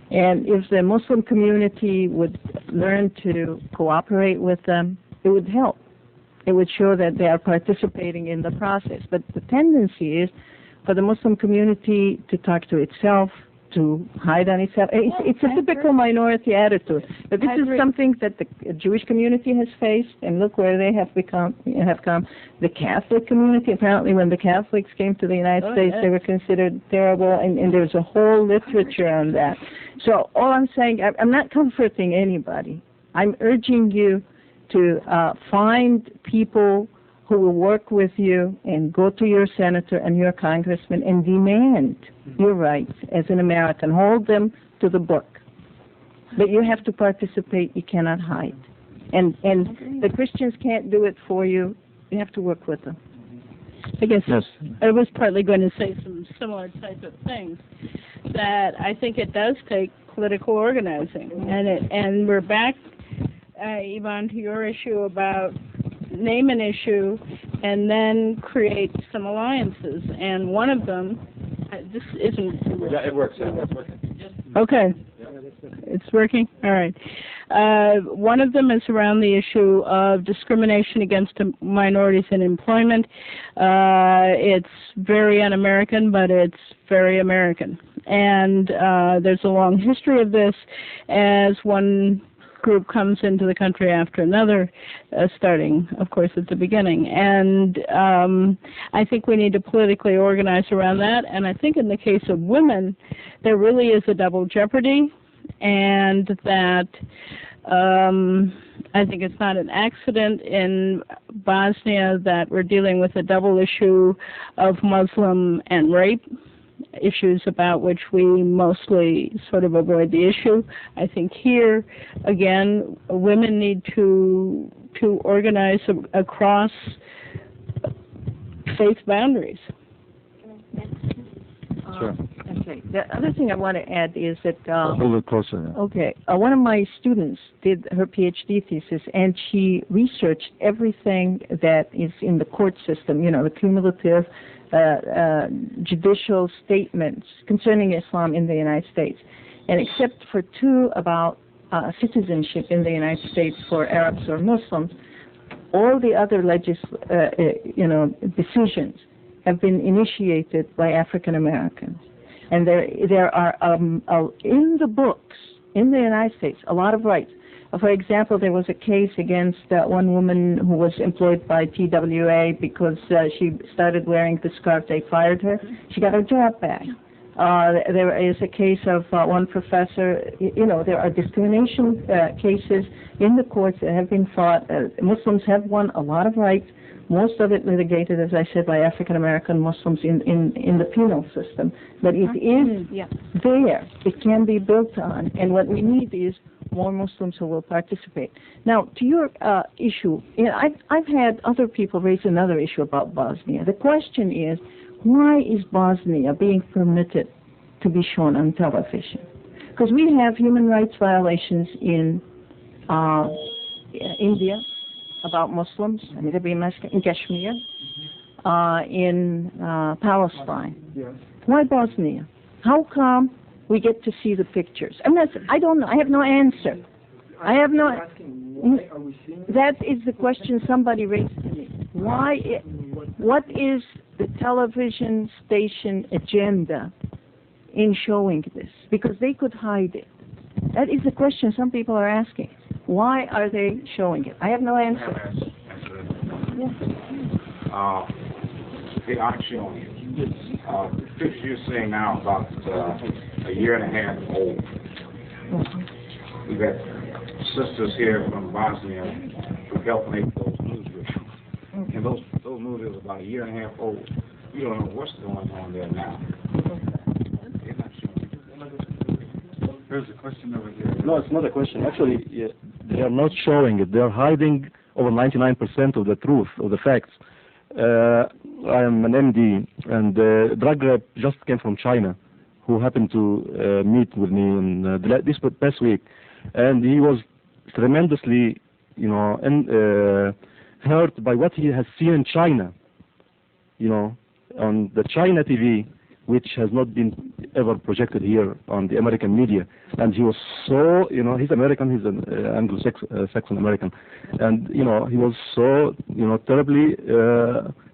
Speaker 13: And if the Muslim community would learn to cooperate with them, it would help. It would show that they are participating in the process. But the tendency is for the Muslim community to talk to itself, to hide on itself. It's a typical minority attitude. But this is something that the Jewish community has faced, and look where they have come. The Catholic community, apparently when the Catholics came to the United States, they were considered terrible, and there's a whole literature on that. So all I'm saying, I'm not comforting anybody. I'm urging you to find people who will work with you and go to your senator and your congressman and demand your rights as an American. Hold them to the book. But you have to participate. You cannot hide. And the Christians can't do it for you. You have to work with them.
Speaker 14: I guess I was partly going to say some similar type of things, that I think it does take political organizing. And we're back, Yvonne, to your issue about name an issue and then create some alliances. And one of them, this isn't...
Speaker 2: Yeah, it works. Yeah, it's working.
Speaker 14: Okay. It's working? All right. One of them is around the issue of discrimination against minorities in employment. It's very un-American, but it's very American. And there's a long history of this as one group comes into the country after another, starting, of course, at the beginning. And I think we need to politically organize around that. And I think in the case of women, there really is a double jeopardy, and that I think it's not an accident in Bosnia that we're dealing with a double issue of Muslim and rape, issues about which we mostly sort of avoid the issue. I think here, again, women need to organize across faith boundaries.
Speaker 12: Sure.
Speaker 13: Okay. The other thing I want to add is that...
Speaker 12: hold it closer. Yeah.
Speaker 13: Okay. One of my students did her PhD thesis, and she researched everything that is in the court system, the cumulative judicial statements concerning Islam in the United States. And except for two about citizenship in the United States for Arabs or Muslims, all the other decisions have been initiated by African Americans. And there are in the books in the United States a lot of rights. For example, there was a case against one woman who was employed by TWA because she started wearing the scarf. They fired her. She got her job back. There is a case of one professor. There are discrimination cases in the courts that have been fought. Muslims have won a lot of rights. Most of it litigated, as I said, by African-American Muslims in the penal system. But it is there. It can be built on. And what we need is more Muslims who will participate. Now, to your issue, I've had other people raise another issue about Bosnia. The question is, why is Bosnia being permitted to be shown on television? Because we have human rights violations in India about Muslims, in Kashmir, in Palestine.
Speaker 10: Yes.
Speaker 13: Why Bosnia? How come we get to see the pictures? I don't know. I have no answer. I have no...
Speaker 10: Why are we seeing
Speaker 13: that is the question somebody raised to me. What is the television station agenda in showing this? Because they could hide it. That is the question some people are asking. Why are they showing it? I have no answer.
Speaker 2: Yes.
Speaker 15: they aren't showing it. The picture you're seeing now about a year and a half old. We've got sisters here from Bosnia who helped make those news videos. And those movies are about a year and a half old. You don't know what's going on there now. They're not showing it.
Speaker 3: There's a question over here.
Speaker 16: No, it's not a question. Actually, they are not showing it. They are hiding over 99% of the truth, of the facts. I am an MD, and drug rep just came from China, who happened to meet with me in this past week, and he was tremendously, hurt by what he has seen in China, on the China TV, which has not been ever projected here on the American media. And he was so, he's American, he's an Anglo-Saxon American, and, he was so, terribly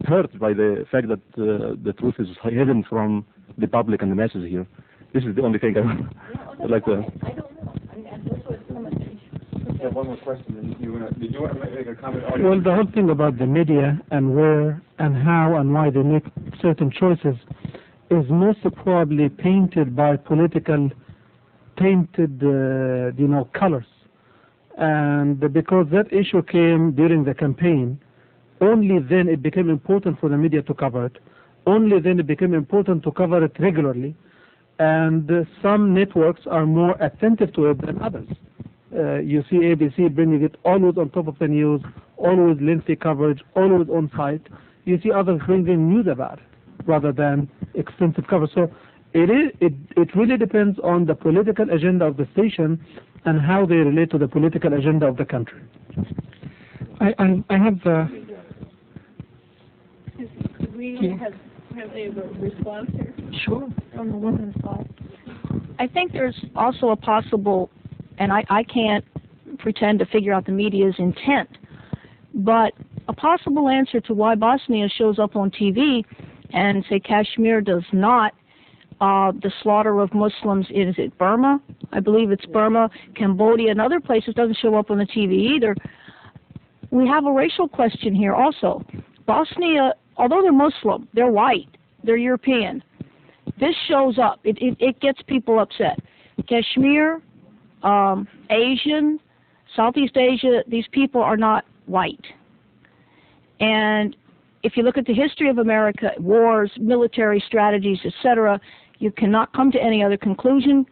Speaker 16: hurt by the fact that the truth is hidden from the public and the masses here. This is the only thing I'd like to...
Speaker 3: One more question. Did you want to make a comment?
Speaker 17: Well, the whole thing about the media and where and how and why they make certain choices is most probably painted by political tainted, colors. And because that issue came during the campaign, only then it became important for the media to cover it. Only then it became important to cover it regularly. And some networks are more attentive to it than others. You see ABC bringing it always on top of the news, always lengthy coverage, always on site. You see others bringing news about it rather than extensive coverage. So it really depends on the political agenda of the station and how they relate to the political agenda of the country.
Speaker 14: I have Could we have a response here?
Speaker 9: Sure. On the women's side. I think there's also a possible, and I can't pretend to figure out the media's intent, but a possible answer to why Bosnia shows up on TV and, say, Kashmir does not, the slaughter of Muslims, is it Burma? I believe it's Burma, Cambodia, and other places doesn't show up on the TV either. We have a racial question here also. Bosnia, although they're Muslim, they're white, they're European. This shows up. It gets people upset. Kashmir, Asian, Southeast Asia, these people are not white. And if you look at the history of America, wars, military strategies, etc., you cannot come to any other conclusion.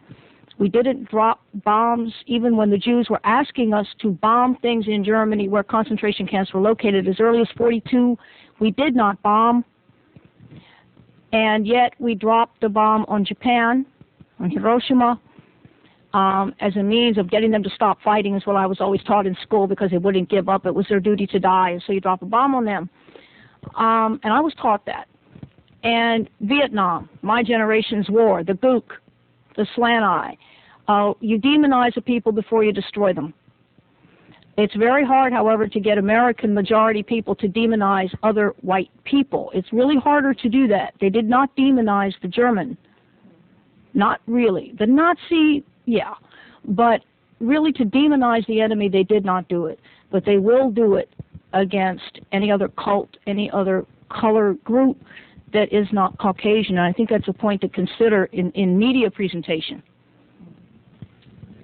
Speaker 9: We didn't drop bombs even when the Jews were asking us to bomb things in Germany where concentration camps were located as early as 1942. We did not bomb. And yet we dropped the bomb on Japan, on Hiroshima, as a means of getting them to stop fighting, is what I was always taught in school, because they wouldn't give up. It was their duty to die, and so you drop a bomb on them. And I was taught that. And Vietnam, my generation's war, the Gook, the slant eye. You demonize a people before you destroy them. It's very hard, however, to get American majority people to demonize other white people. It's really harder to do that. They did not demonize the German. Not really. The Nazi, yeah. But really to demonize the enemy, they did not do it. But they will do it against any other cult, any other color group that is not Caucasian. And I think that's a point to consider in media presentation.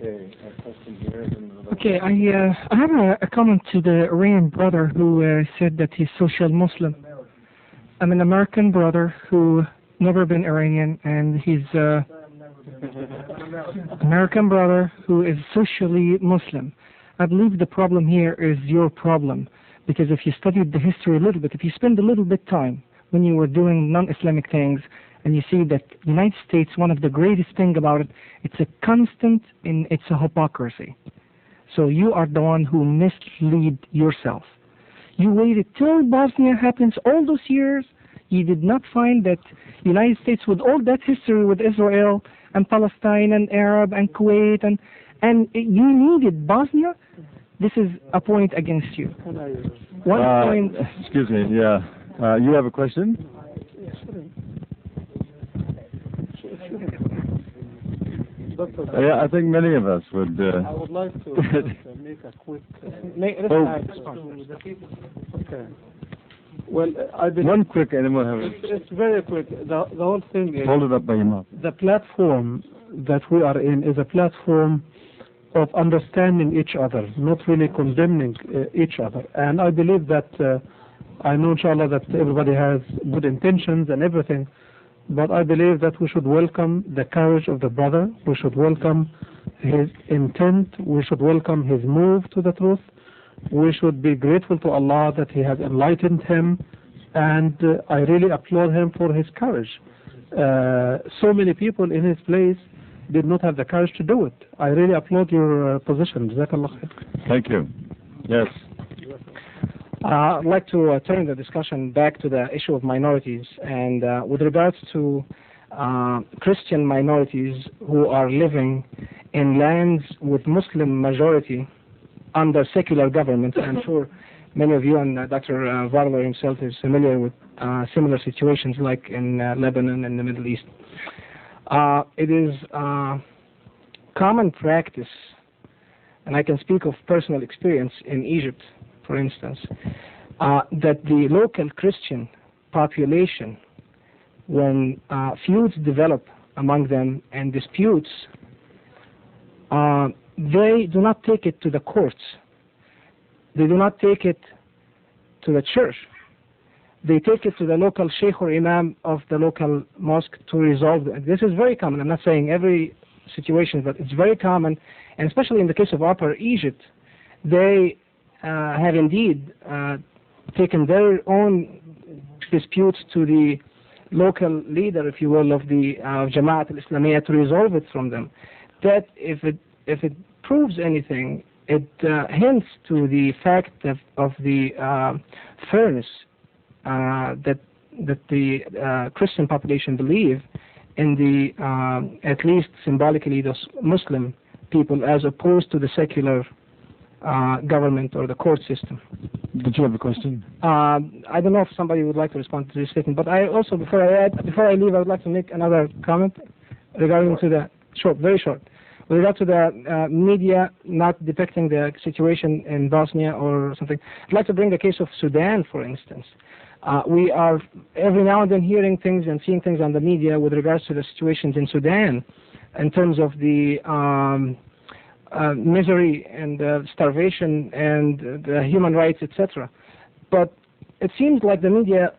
Speaker 3: Okay, a question here.
Speaker 17: Okay, I have a comment to the Iranian brother who said that he's social Muslim. I'm an American brother who never been Iranian, and he's American brother who is socially Muslim. I believe the problem here is your problem, because if you studied the history a little bit, if you spend a little bit time when you were doing non-Islamic things, and you see that the United States, one of the greatest thing about it, it's a constant in its a hypocrisy. So you are the one who mislead yourself. You waited till Bosnia happens all those years. You did not find that United States, with all that history with Israel and Palestine and Arab and Kuwait, and you needed Bosnia. This is a point against you. One point.
Speaker 16: Excuse me. Yeah. You have a question? Yeah, I think many of us would.
Speaker 1: I would like to make a quick response to the people. Okay.
Speaker 17: Well, I believe
Speaker 16: One quick animal.
Speaker 17: it's very quick. The whole thing is
Speaker 16: Hold it up by your mouth.
Speaker 17: the platform that we are in is a platform of understanding each other, not really condemning each other. And I believe that, I know inshallah that everybody has good intentions and everything, but I believe that we should welcome the courage of the brother, we should welcome his intent, we should welcome his move to the truth, we should be grateful to Allah that He has enlightened him, and I really applaud him for his courage. So many people in his place did not have the courage to do it. I really applaud your position. Jazakallah khair.
Speaker 16: Thank you. Yes.
Speaker 12: I'd like to turn the discussion back to the issue of minorities, and with regards to Christian minorities who are living in lands with Muslim majority under secular government. I'm sure many of you and Dr. Varler himself is familiar with similar situations like in Lebanon and the Middle East. It is common practice, and I can speak of personal experience in Egypt, for instance, that the local Christian population, when feuds develop among them and disputes, they do not take it to the courts. They do not take it to the church. They take it to the local sheikh or imam of the local mosque to resolve it. This is very common. I'm not saying every situation, but it's very common, and especially in the case of Upper Egypt, they have indeed taken their own disputes to the local leader, if you will, of the Jamaat al-Islamiyah to resolve it from them. That if it proves anything, it hints to the fact of the fairness that the Christian population believe in the at least symbolically those Muslim people, as opposed to the secular government or the court system.
Speaker 16: Did you have a question?
Speaker 12: I don't know if somebody would like to respond to this statement, but I also, before I leave, I would like to make another comment regarding to the very short. With regard to the media not depicting the situation in Bosnia or something, I'd like to bring the case of Sudan, for instance. We are every now and then hearing things and seeing things on the media with regards to the situations in Sudan in terms of the misery and starvation and the human rights, etc. But it seems like the media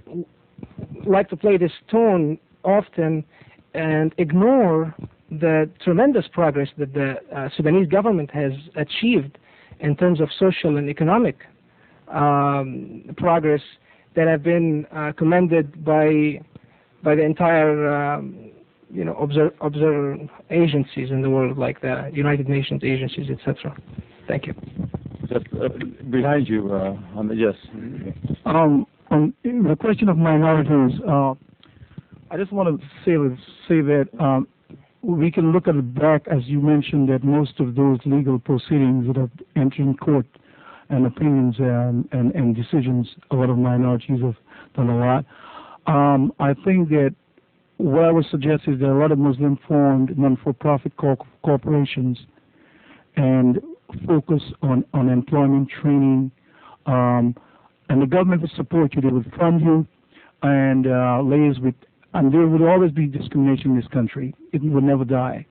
Speaker 12: like to play this tone often and ignore the tremendous progress that the Sudanese government has achieved in terms of social and economic progress that have been commended by the entire observer agencies in the world, like the United Nations agencies, etc. Thank you.
Speaker 16: Just behind you, yes.
Speaker 17: On the question of minorities, I just want to say that we can look at it back, as you mentioned, that most of those legal proceedings that have entered in court and opinions and decisions, a lot of minorities have done a lot. I think that what I would suggest is that a lot of Muslim-formed non-for-profit corporations and focus on employment training, and the government will support you. They will fund you and liaise with. And there will always be discrimination in this country. It will never die.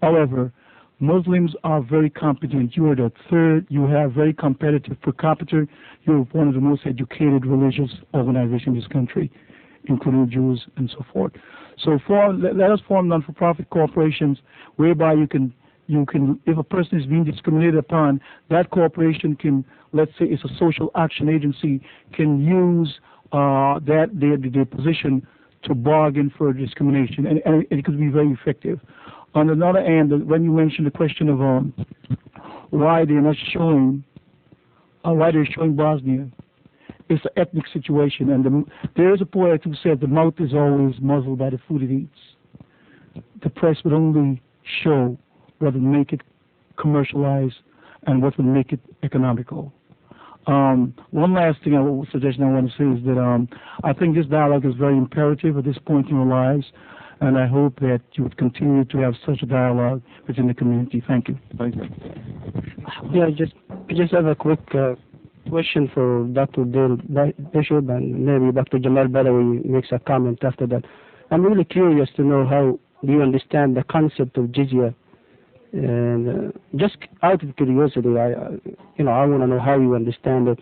Speaker 17: However, Muslims are very competent. You are the third. You have very competitive per capita. You're one of the most educated religious organizations in this country, including Jews and so forth. So let us form non-for-profit corporations whereby you can, if a person is being discriminated upon, that corporation can, let's say it's a social action agency, can use their position to bargain for discrimination, and it could be very effective. On another hand, when you mentioned the question of why they're not showing, why they're showing Bosnia, it's an ethnic situation, and there is a poet who said the mouth is always muzzled by the food it eats. The press would only show what would make it commercialized and what would make it economical. One last thing suggestion I want to say is that I think this dialogue is very imperative at this point in your lives, and I hope that you would continue to have such a dialogue within the community. Thank you.
Speaker 16: Thank you.
Speaker 12: Yeah, just have a quick question for Dr. Bishop, and maybe Dr. Jamal Badawi makes a comment after that. I'm really curious to know how do you understand the concept of jizya, and just out of curiosity, I want to know how you understand it,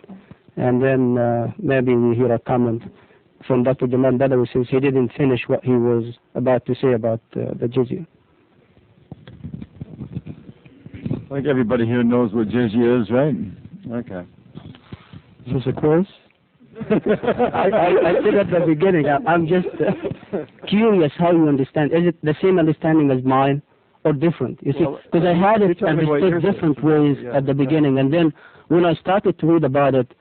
Speaker 12: and then maybe we hear a comment from Dr. Jamal Badawi since he didn't finish what he was about to say about the jizya.
Speaker 16: I think everybody here knows what jizya is, right? Okay.
Speaker 12: Is this a quiz? I said at the beginning, I'm just curious how you understand. Is it the same understanding as mine or different? You see, because I had it understood different ways at the beginning, and then when I started to read about it,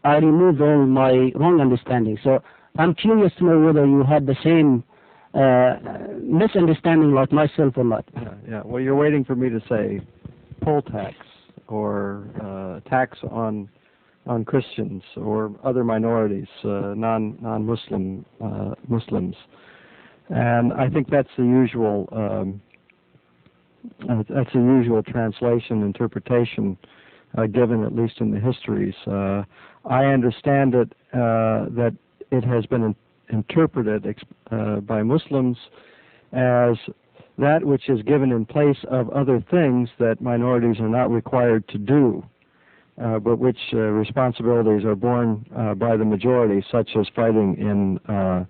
Speaker 12: I removed all my wrong understanding. So I'm curious to know whether you had the same misunderstanding like myself or not.
Speaker 5: Yeah. Well, you're waiting for me to say poll tax or tax on Christians or other minorities, non-Muslim Muslims, and I think that's the usual translation interpretation given, at least in the histories. I understand it that it has been interpreted by Muslims as that which is given in place of other things that minorities are not required to do, but which responsibilities are borne by the majority, such as fighting in a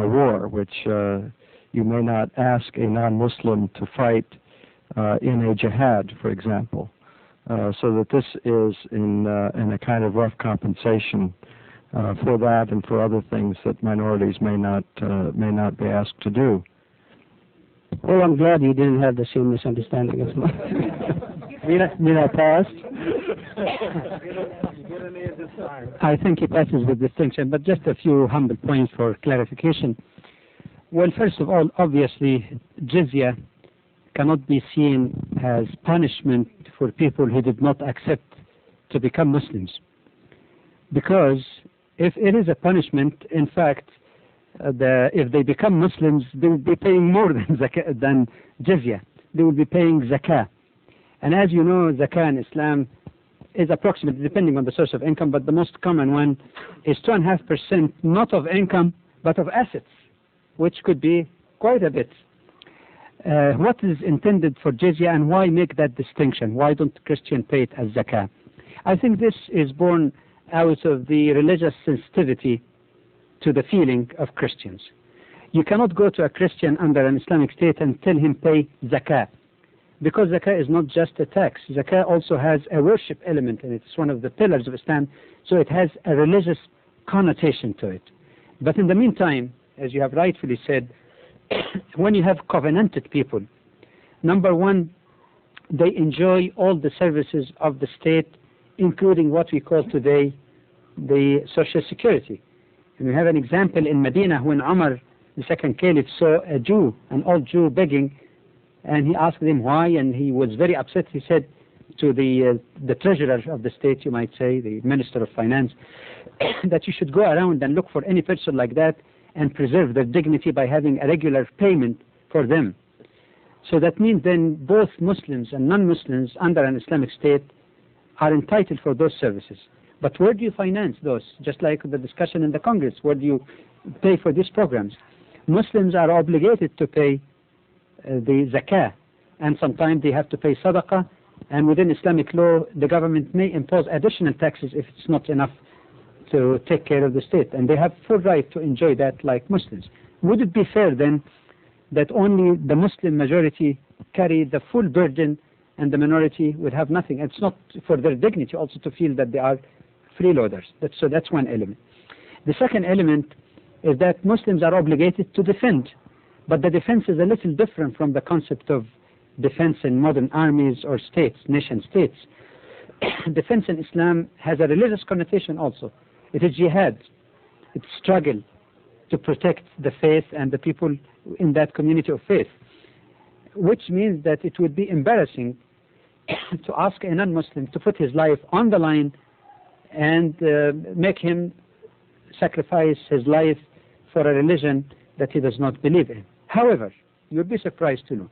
Speaker 5: war, which you may not ask a non-Muslim to fight in a jihad, for example. So that this is in a kind of rough compensation for that and for other things that minorities may not be asked to do.
Speaker 12: Well, I'm glad you didn't have the same misunderstanding as mine. Mina passed. I think he passes with distinction, but just a few humble points for clarification. Well, first of all, obviously, jizya cannot be seen as punishment for people who did not accept to become Muslims. Because if it is a punishment, in fact, if they become Muslims, they will be paying more than jizya. They will be paying zakah. And as you know, zakah in Islam is approximately, depending on the source of income, but the most common one is 2.5%, not of income, but of assets, which could be quite a bit. What is intended for jizya, and why make that distinction? Why don't Christians pay it as zakah? I think this is born out of the religious sensitivity to the feeling of Christians. You cannot go to a Christian under an Islamic state and tell him pay zakah, because zakah is not just a tax. Zakah also has a worship element in it. It's one of the pillars of Islam, so it has a religious connotation to it. But in the meantime, as you have rightfully said, when you have covenanted people, number one, they enjoy all the services of the state, including what we call today the Social Security. And we have an example in Medina when Umar, the second caliph, saw a Jew, an old Jew, begging, and he asked him why, and he was very upset. He said to the treasurer of the state, you might say, the minister of finance, that you should go around and look for any person like that and preserve their dignity by having a regular payment for them. So that means then both Muslims and non-Muslims under an Islamic state are entitled for those services. But where do you finance those? Just like the discussion in the Congress, where do you pay for these programs? Muslims are obligated to pay the zakah, and sometimes they have to pay sadaqah, and within Islamic law, the government may impose additional taxes if it's not enough to take care of the state, and they have full right to enjoy that like Muslims. Would it be fair then that only the Muslim majority carry the full burden and the minority would have nothing? It's not for their dignity also to feel that they are freeloaders. So that's one element. The second element is that Muslims are obligated to defend, but the defense is a little different from the concept of defense in modern armies or states, nation states. Defense in Islam has a religious connotation also. It is jihad. It's struggle to protect the faith and the people in that community of faith, which means that it would be embarrassing to ask a non-Muslim to put his life on the line and make him sacrifice his life for a religion that he does not believe in. However, you'll be surprised to know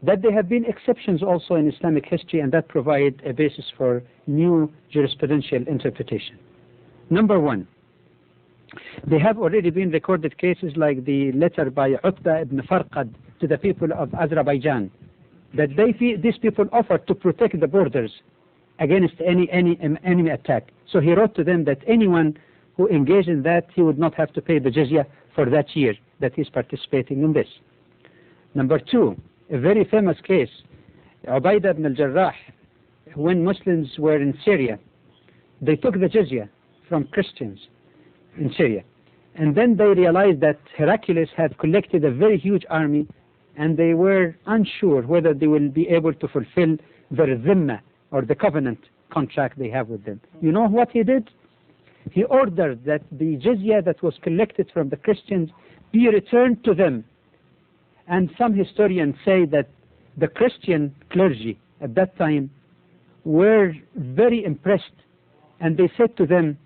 Speaker 6: that there have been exceptions also in Islamic history, and that provide a basis for new jurisprudential interpretation. Number one, there have already been recorded cases like the letter by Utbah ibn Farqad to the people of Azerbaijan, that these people offered to protect the borders against any enemy attack. So he wrote to them that anyone who engaged in that, he would not have to pay the jizya for that year that he's participating in this. Number two, a very famous case, Ubaidah ibn al-Jarrah, when Muslims were in Syria, they took the jizya from Christians in Syria. And then they realized that Heraclius had collected a very huge army, and they were unsure whether they will be able to fulfill their dhimma, or the covenant contract they have with them. You know what he did? He ordered that the jizya that was collected from the Christians be returned to them. And some historians say that the Christian clergy at that time were very impressed, and they said to them,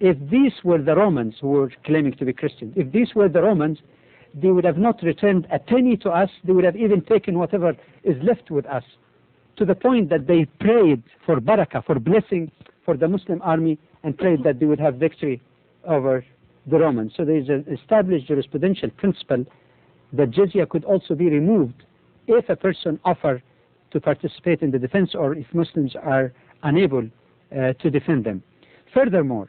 Speaker 6: if these were the Romans who were claiming to be Christians, if these were the Romans, they would have not returned a penny to us, they would have even taken whatever is left with us, to the point that they prayed for barakah, for blessing for the Muslim army, and prayed that they would have victory over the Romans. So there is an established jurisprudential principle that jizya could also be removed if a person offers to participate in the defense, or if Muslims are unable to defend them. Furthermore,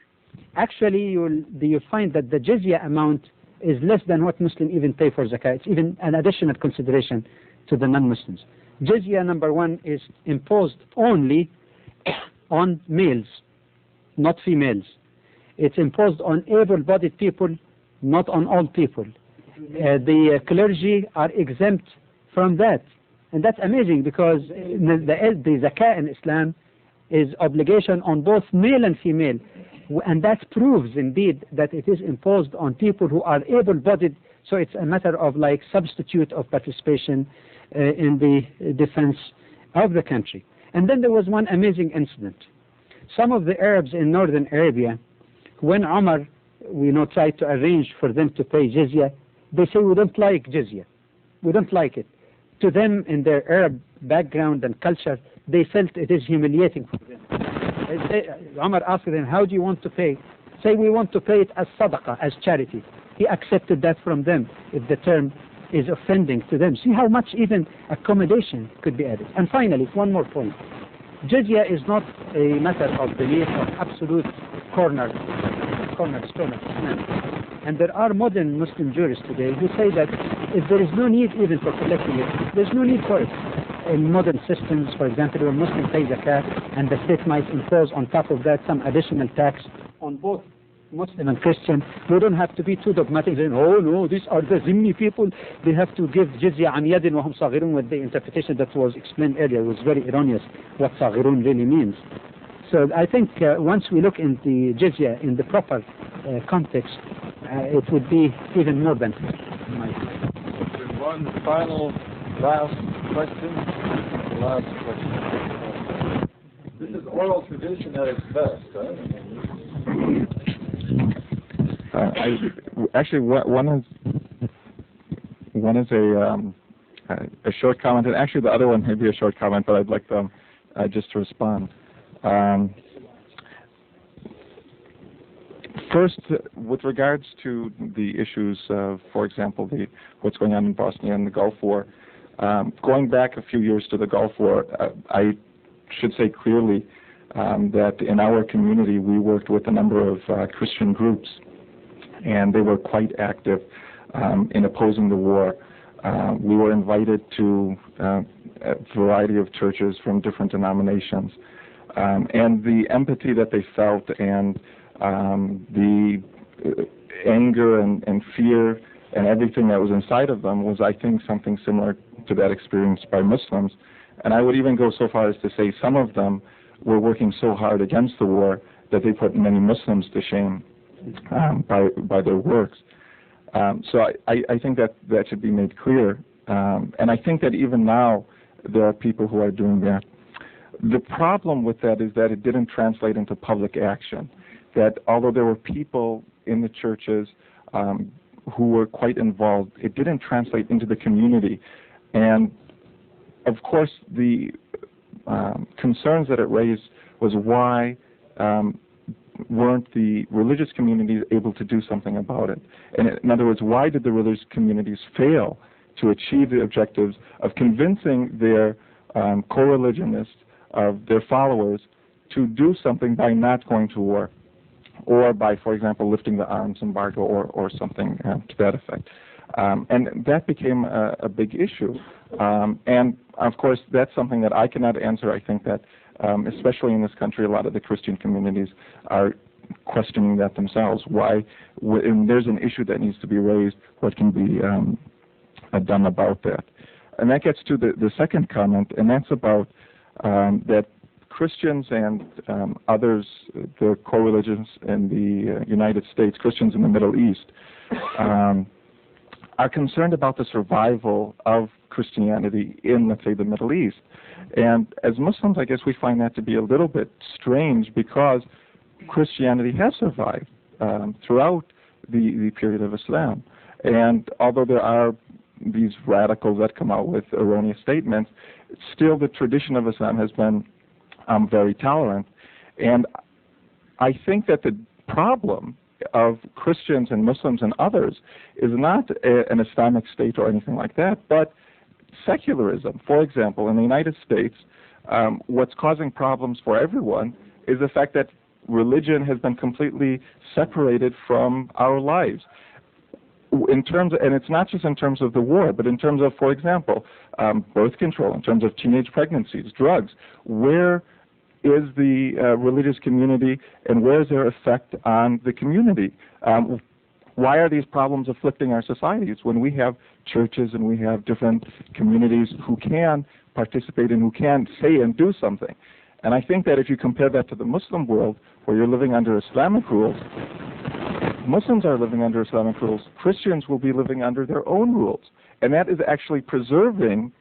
Speaker 6: actually you'll find that the jizya amount is less than what Muslims even pay for zakah. It's even an additional consideration to the non-Muslims. Jizya, number one, is imposed only on males, not females. It's imposed on able-bodied people, not on all people. The clergy are exempt from that. And that's amazing, because the zakah in Islam is obligation on both male and female. And that proves indeed that it is imposed on people who are able-bodied, so it's a matter of like substitute of participation in the defense of the country. And then there was one amazing incident. Some of the Arabs in northern Arabia, when Umar, tried to arrange for them to pay jizya, they say, we don't like jizya. We don't like it. To them, in their Arab background and culture, they felt it is humiliating for them. Umar asked them, how do you want to pay? Say, we want to pay it as sadaqah, as charity. He accepted that from them if the term is offending to them. See how much even accommodation could be added. And finally, one more point. Jizya is not a matter of belief or absolute cornerstone of Islam. And there are modern Muslim jurists today who say that if there is no need even for collecting it, there's no need for it. In modern systems, for example, when Muslims pay zakat, and the state might impose on top of that some additional tax on both Muslim and Christian, we don't have to be too dogmatic saying, oh no, these are the Zimmi people, they have to give jizya an yadin wa hum saghirun, with the interpretation that was explained earlier. It was very erroneous what saghirun really means. So I think once we look in the jizya in the proper context, it would be even more than
Speaker 3: one final last question. This is oral tradition at its best,
Speaker 2: Actually, one is a short comment, and actually the other one may be a short comment, but I'd like them just to respond. First, with regards to the issues of, for example, what's going on in Bosnia and the Gulf War, going back a few years to the Gulf War, I should say clearly that in our community we worked with a number of Christian groups, and they were quite active in opposing the war. We were invited to a variety of churches from different denominations, and the empathy that they felt and the anger and fear and everything that was inside of them was, I think, something similar to that experienced by Muslims. And I would even go so far as to say some of them were working so hard against the war that they put many Muslims to shame by their works. So I think that should be made clear. And I think that even now there are people who are doing that. The problem with that is that it didn't translate into public action. That although there were people in the churches who were quite involved, it didn't translate into the community. And of course, the concerns that it raised was why weren't the religious communities able to do something about it? And in other words, why did the religious communities fail to achieve the objectives of convincing their co-religionists, of their followers, to do something by not going to war, or by, for example, lifting the arms embargo or something to that effect? And that became a big issue. And, of course, that's something that I cannot answer. I think that, especially in this country, a lot of the Christian communities are questioning that themselves. Why, when there's an issue that needs to be raised, what can be done about that? And that gets to the second comment, and that's about that Christians and others, the co-religions in the United States, Christians in the Middle East, are concerned about the survival of Christianity in, let's say, the Middle East. And as Muslims, I guess we find that to be a little bit strange, because Christianity has survived throughout the period of Islam. And although there are these radicals that come out with erroneous statements, still the tradition of Islam has been very tolerant. And I think that the problem of Christians and Muslims and others is not an Islamic state or anything like that, but secularism. For example, in the United States, what's causing problems for everyone is the fact that religion has been completely separated from our lives. In terms of, and it's not just in terms of the war, but in terms of, for example, birth control, in terms of teenage pregnancies, drugs. Where is the religious community, and where is their effect on the community? Why are these problems afflicting our societies when we have churches and we have different communities who can participate and who can say and do something? And I think that if you compare that to the Muslim world, where you're living under Islamic rules, Muslims are living under Islamic rules, Christians will be living under their own rules. And that is actually preserving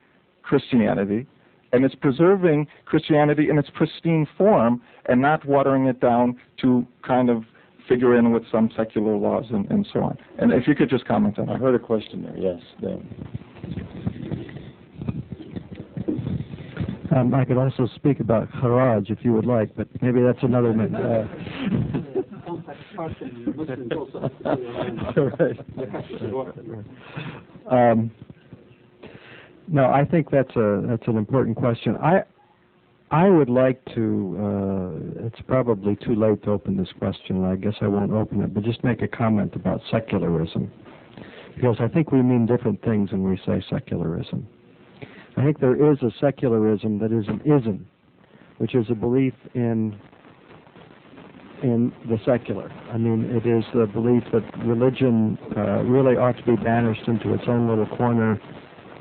Speaker 2: Christianity, and it's preserving Christianity in its pristine form and not watering it down to kind of figure in with some secular laws and so on. And if you could just comment on that.
Speaker 18: I heard a question there, yes.
Speaker 17: I could also speak about Kharaj if you would like, but maybe that's another minute. No, I think that's an important question. I would like to, it's probably too late to open this question, and I guess I won't open it, but just make a comment about secularism, because I think we mean different things when we say secularism. I think there is a secularism that is an ism, which is a belief in the secular. I mean, it is the belief that religion really ought to be banished into its own little corner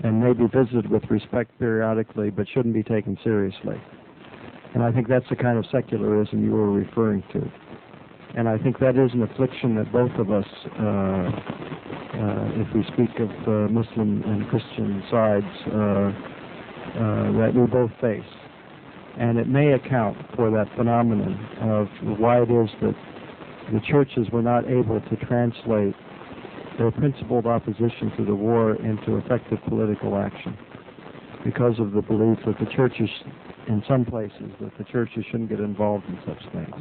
Speaker 17: and may be visited with respect periodically, but shouldn't be taken seriously. And I think that's the kind of secularism you were referring to. And I think that is an affliction that both of us, if we speak of Muslim and Christian sides, that we both face. And it may account for that phenomenon of why it is that the churches were not able to translate their principled opposition to the war into effective political action, because of the belief that the churches, in some places, that the churches shouldn't get involved in such things.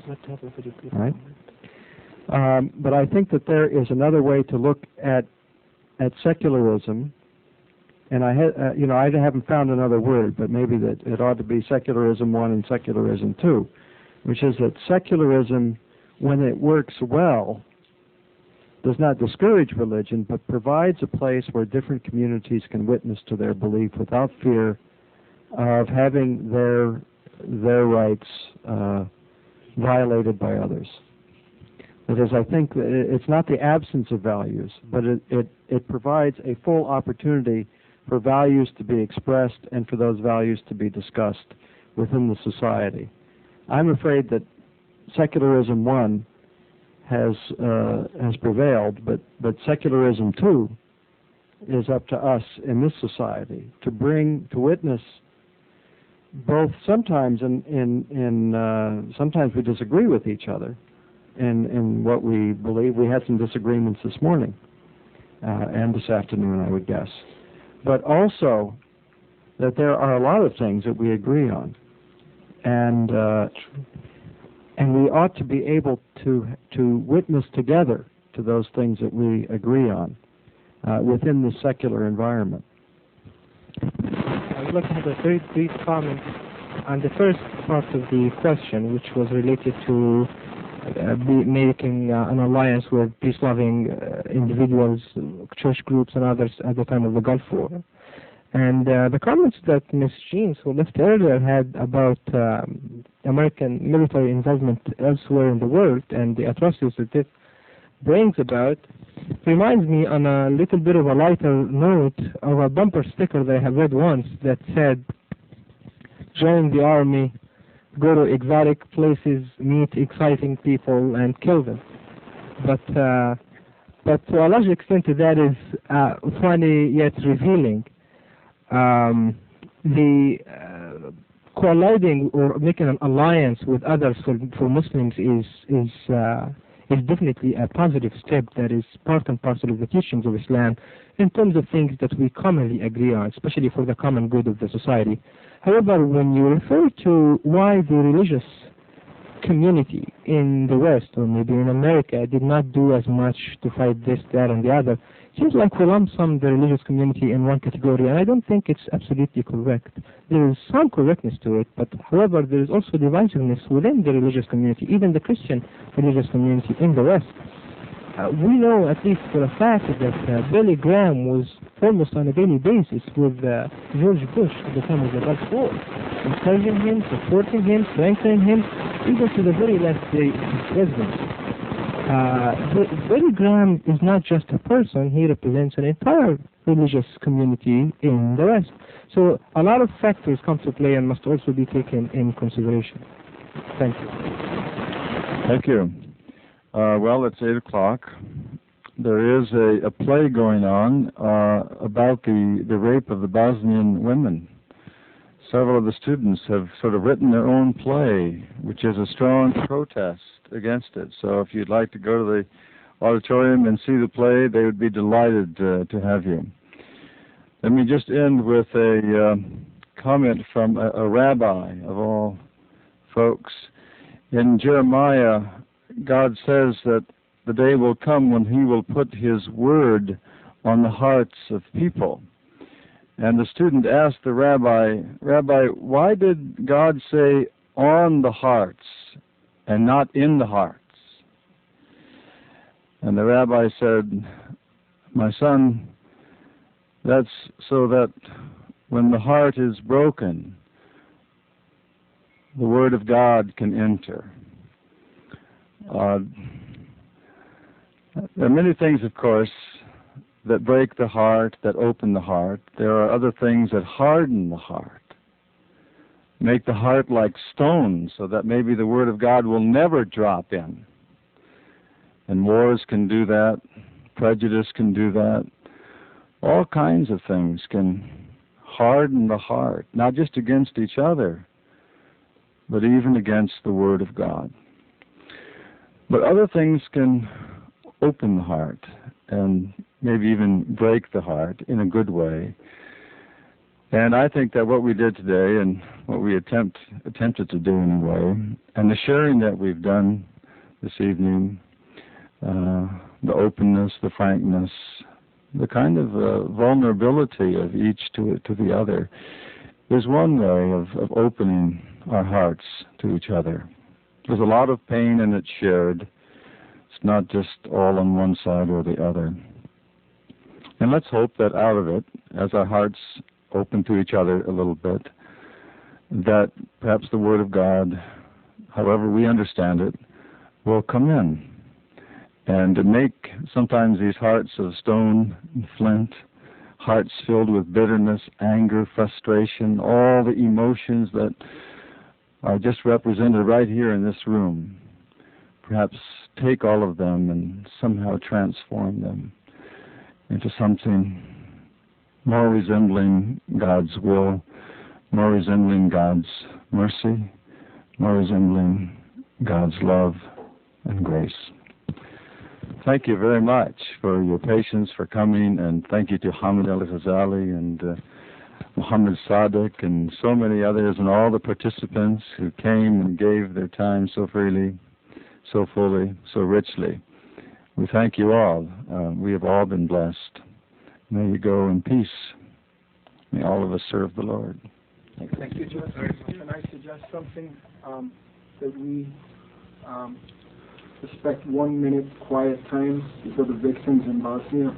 Speaker 17: Right? But I think that there is another way to look at secularism, and I haven't found another word, but maybe that it ought to be secularism 1 and secularism 2, which is that secularism, when it works well, does not discourage religion, but provides a place where different communities can witness to their belief without fear of having their rights violated by others. Because I think that it's not the absence of values, but it provides a full opportunity for values to be expressed and for those values to be discussed within the society. I'm afraid that secularism 1 has prevailed, but secularism 2 is up to us in this society to witness both. Sometimes sometimes we disagree with each other in what we believe. We had some disagreements this morning and this afternoon, I would guess. But also
Speaker 18: that there are a lot of things that we agree on, and we ought to be able to witness together to those things that we agree on within the secular environment.
Speaker 12: I would like to have a very brief comment on the first part of the question, which was related to making an alliance with peace-loving individuals, church groups, and others at the time of the Gulf War. And the comments that Ms. Jeans, who left earlier, had about American military involvement elsewhere in the world and the atrocities that it brings about reminds me, on a little bit of a lighter note, of a bumper sticker that I have read once that said, "Join the army, go to exotic places, meet exciting people, and kill them." But to a large extent, that is funny yet revealing. The colliding or making an alliance with others for Muslims is definitely a positive step that is part and parcel of the teachings of Islam in terms of things that we commonly agree on, especially for the common good of the society. However, when you refer to why the religious community in the West, or maybe in America, did not do as much to fight this, that, and the other, it seems like we lump some the religious community in one category, and I don't think it's absolutely correct. There is some correctness to it, but however, there is also divisiveness within the religious community, even the Christian religious community in the West. We know, at least for a fact, that Billy Graham was almost on a daily basis with George Bush at the time of the Gulf War, encouraging him, supporting him, strengthening him, even to the very last day of his presidency. Billy Graham is not just a person, he represents an entire religious community in the West. So a lot of factors come to play and must also be taken in consideration. Thank you.
Speaker 3: Thank you. Well, it's 8 o'clock. There is a play going on about the rape of the Bosnian women. Several of the students have sort of written their own play, which is a strong protest against it. So if you'd like to go to the auditorium and see the play, they would be delighted to have you. Let me just end with a comment from a rabbi of all folks. In Jeremiah, God says that the day will come when he will put his word on the hearts of people. And the student asked the rabbi, "Rabbi, why did God say on the hearts and not in the hearts?" And the rabbi said, "My son, that's so that when the heart is broken, the word of God can enter." There are many things, of course, that break the heart, that open the heart. There are other things that harden the heart, make the heart like stone, so that maybe the Word of God will never drop in. And wars can do that. Prejudice can do that. All kinds of things can harden the heart, not just against each other, but even against the Word of God. But other things can open the heart and maybe even break the heart in a good way. And I think that what we did today, and what we attempted to do anyway, and the sharing that we've done this evening, the openness, the frankness, the kind of vulnerability of each to the other, is one way of opening our hearts to each other. There's a lot of pain and it's shared. It's not just all on one side or the other. And let's hope that out of it, as our hearts open to each other a little bit, that perhaps the Word of God, however we understand it, will come in and make sometimes these hearts of stone and flint, hearts filled with bitterness, anger, frustration, all the emotions that are just represented right here in this room. Perhaps take all of them and somehow transform them into something more resembling God's will, more resembling God's mercy, more resembling God's love and grace. Thank you very much for your patience, for coming, and thank you to Hamid al-Ghazali and
Speaker 19: Muhammad Sadiq and so many others and all the participants who came and gave their time so freely, so fully, so richly. We thank you all. We have all been blessed. May you go in peace. May all of us serve the Lord.
Speaker 10: Thank you, Judge. Can I suggest something? That we respect 1 minute quiet time for the victims in Bosnia,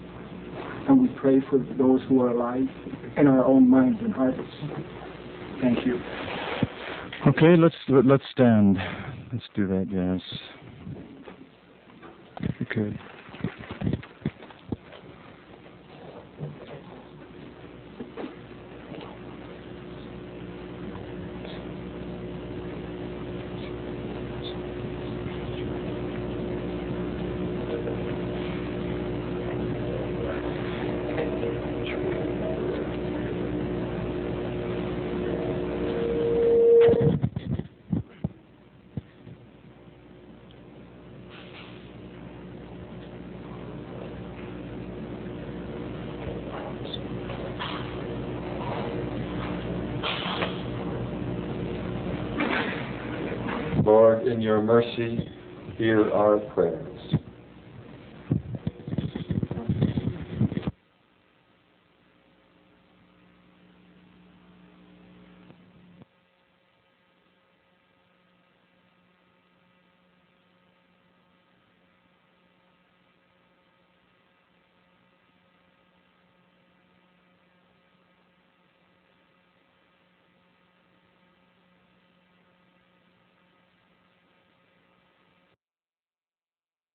Speaker 10: and we pray for those who are alive in our own minds and hearts. Thank you.
Speaker 19: Okay, let's stand. Let's do that, yes. If we could.
Speaker 3: Lord, in your mercy, hear our prayers.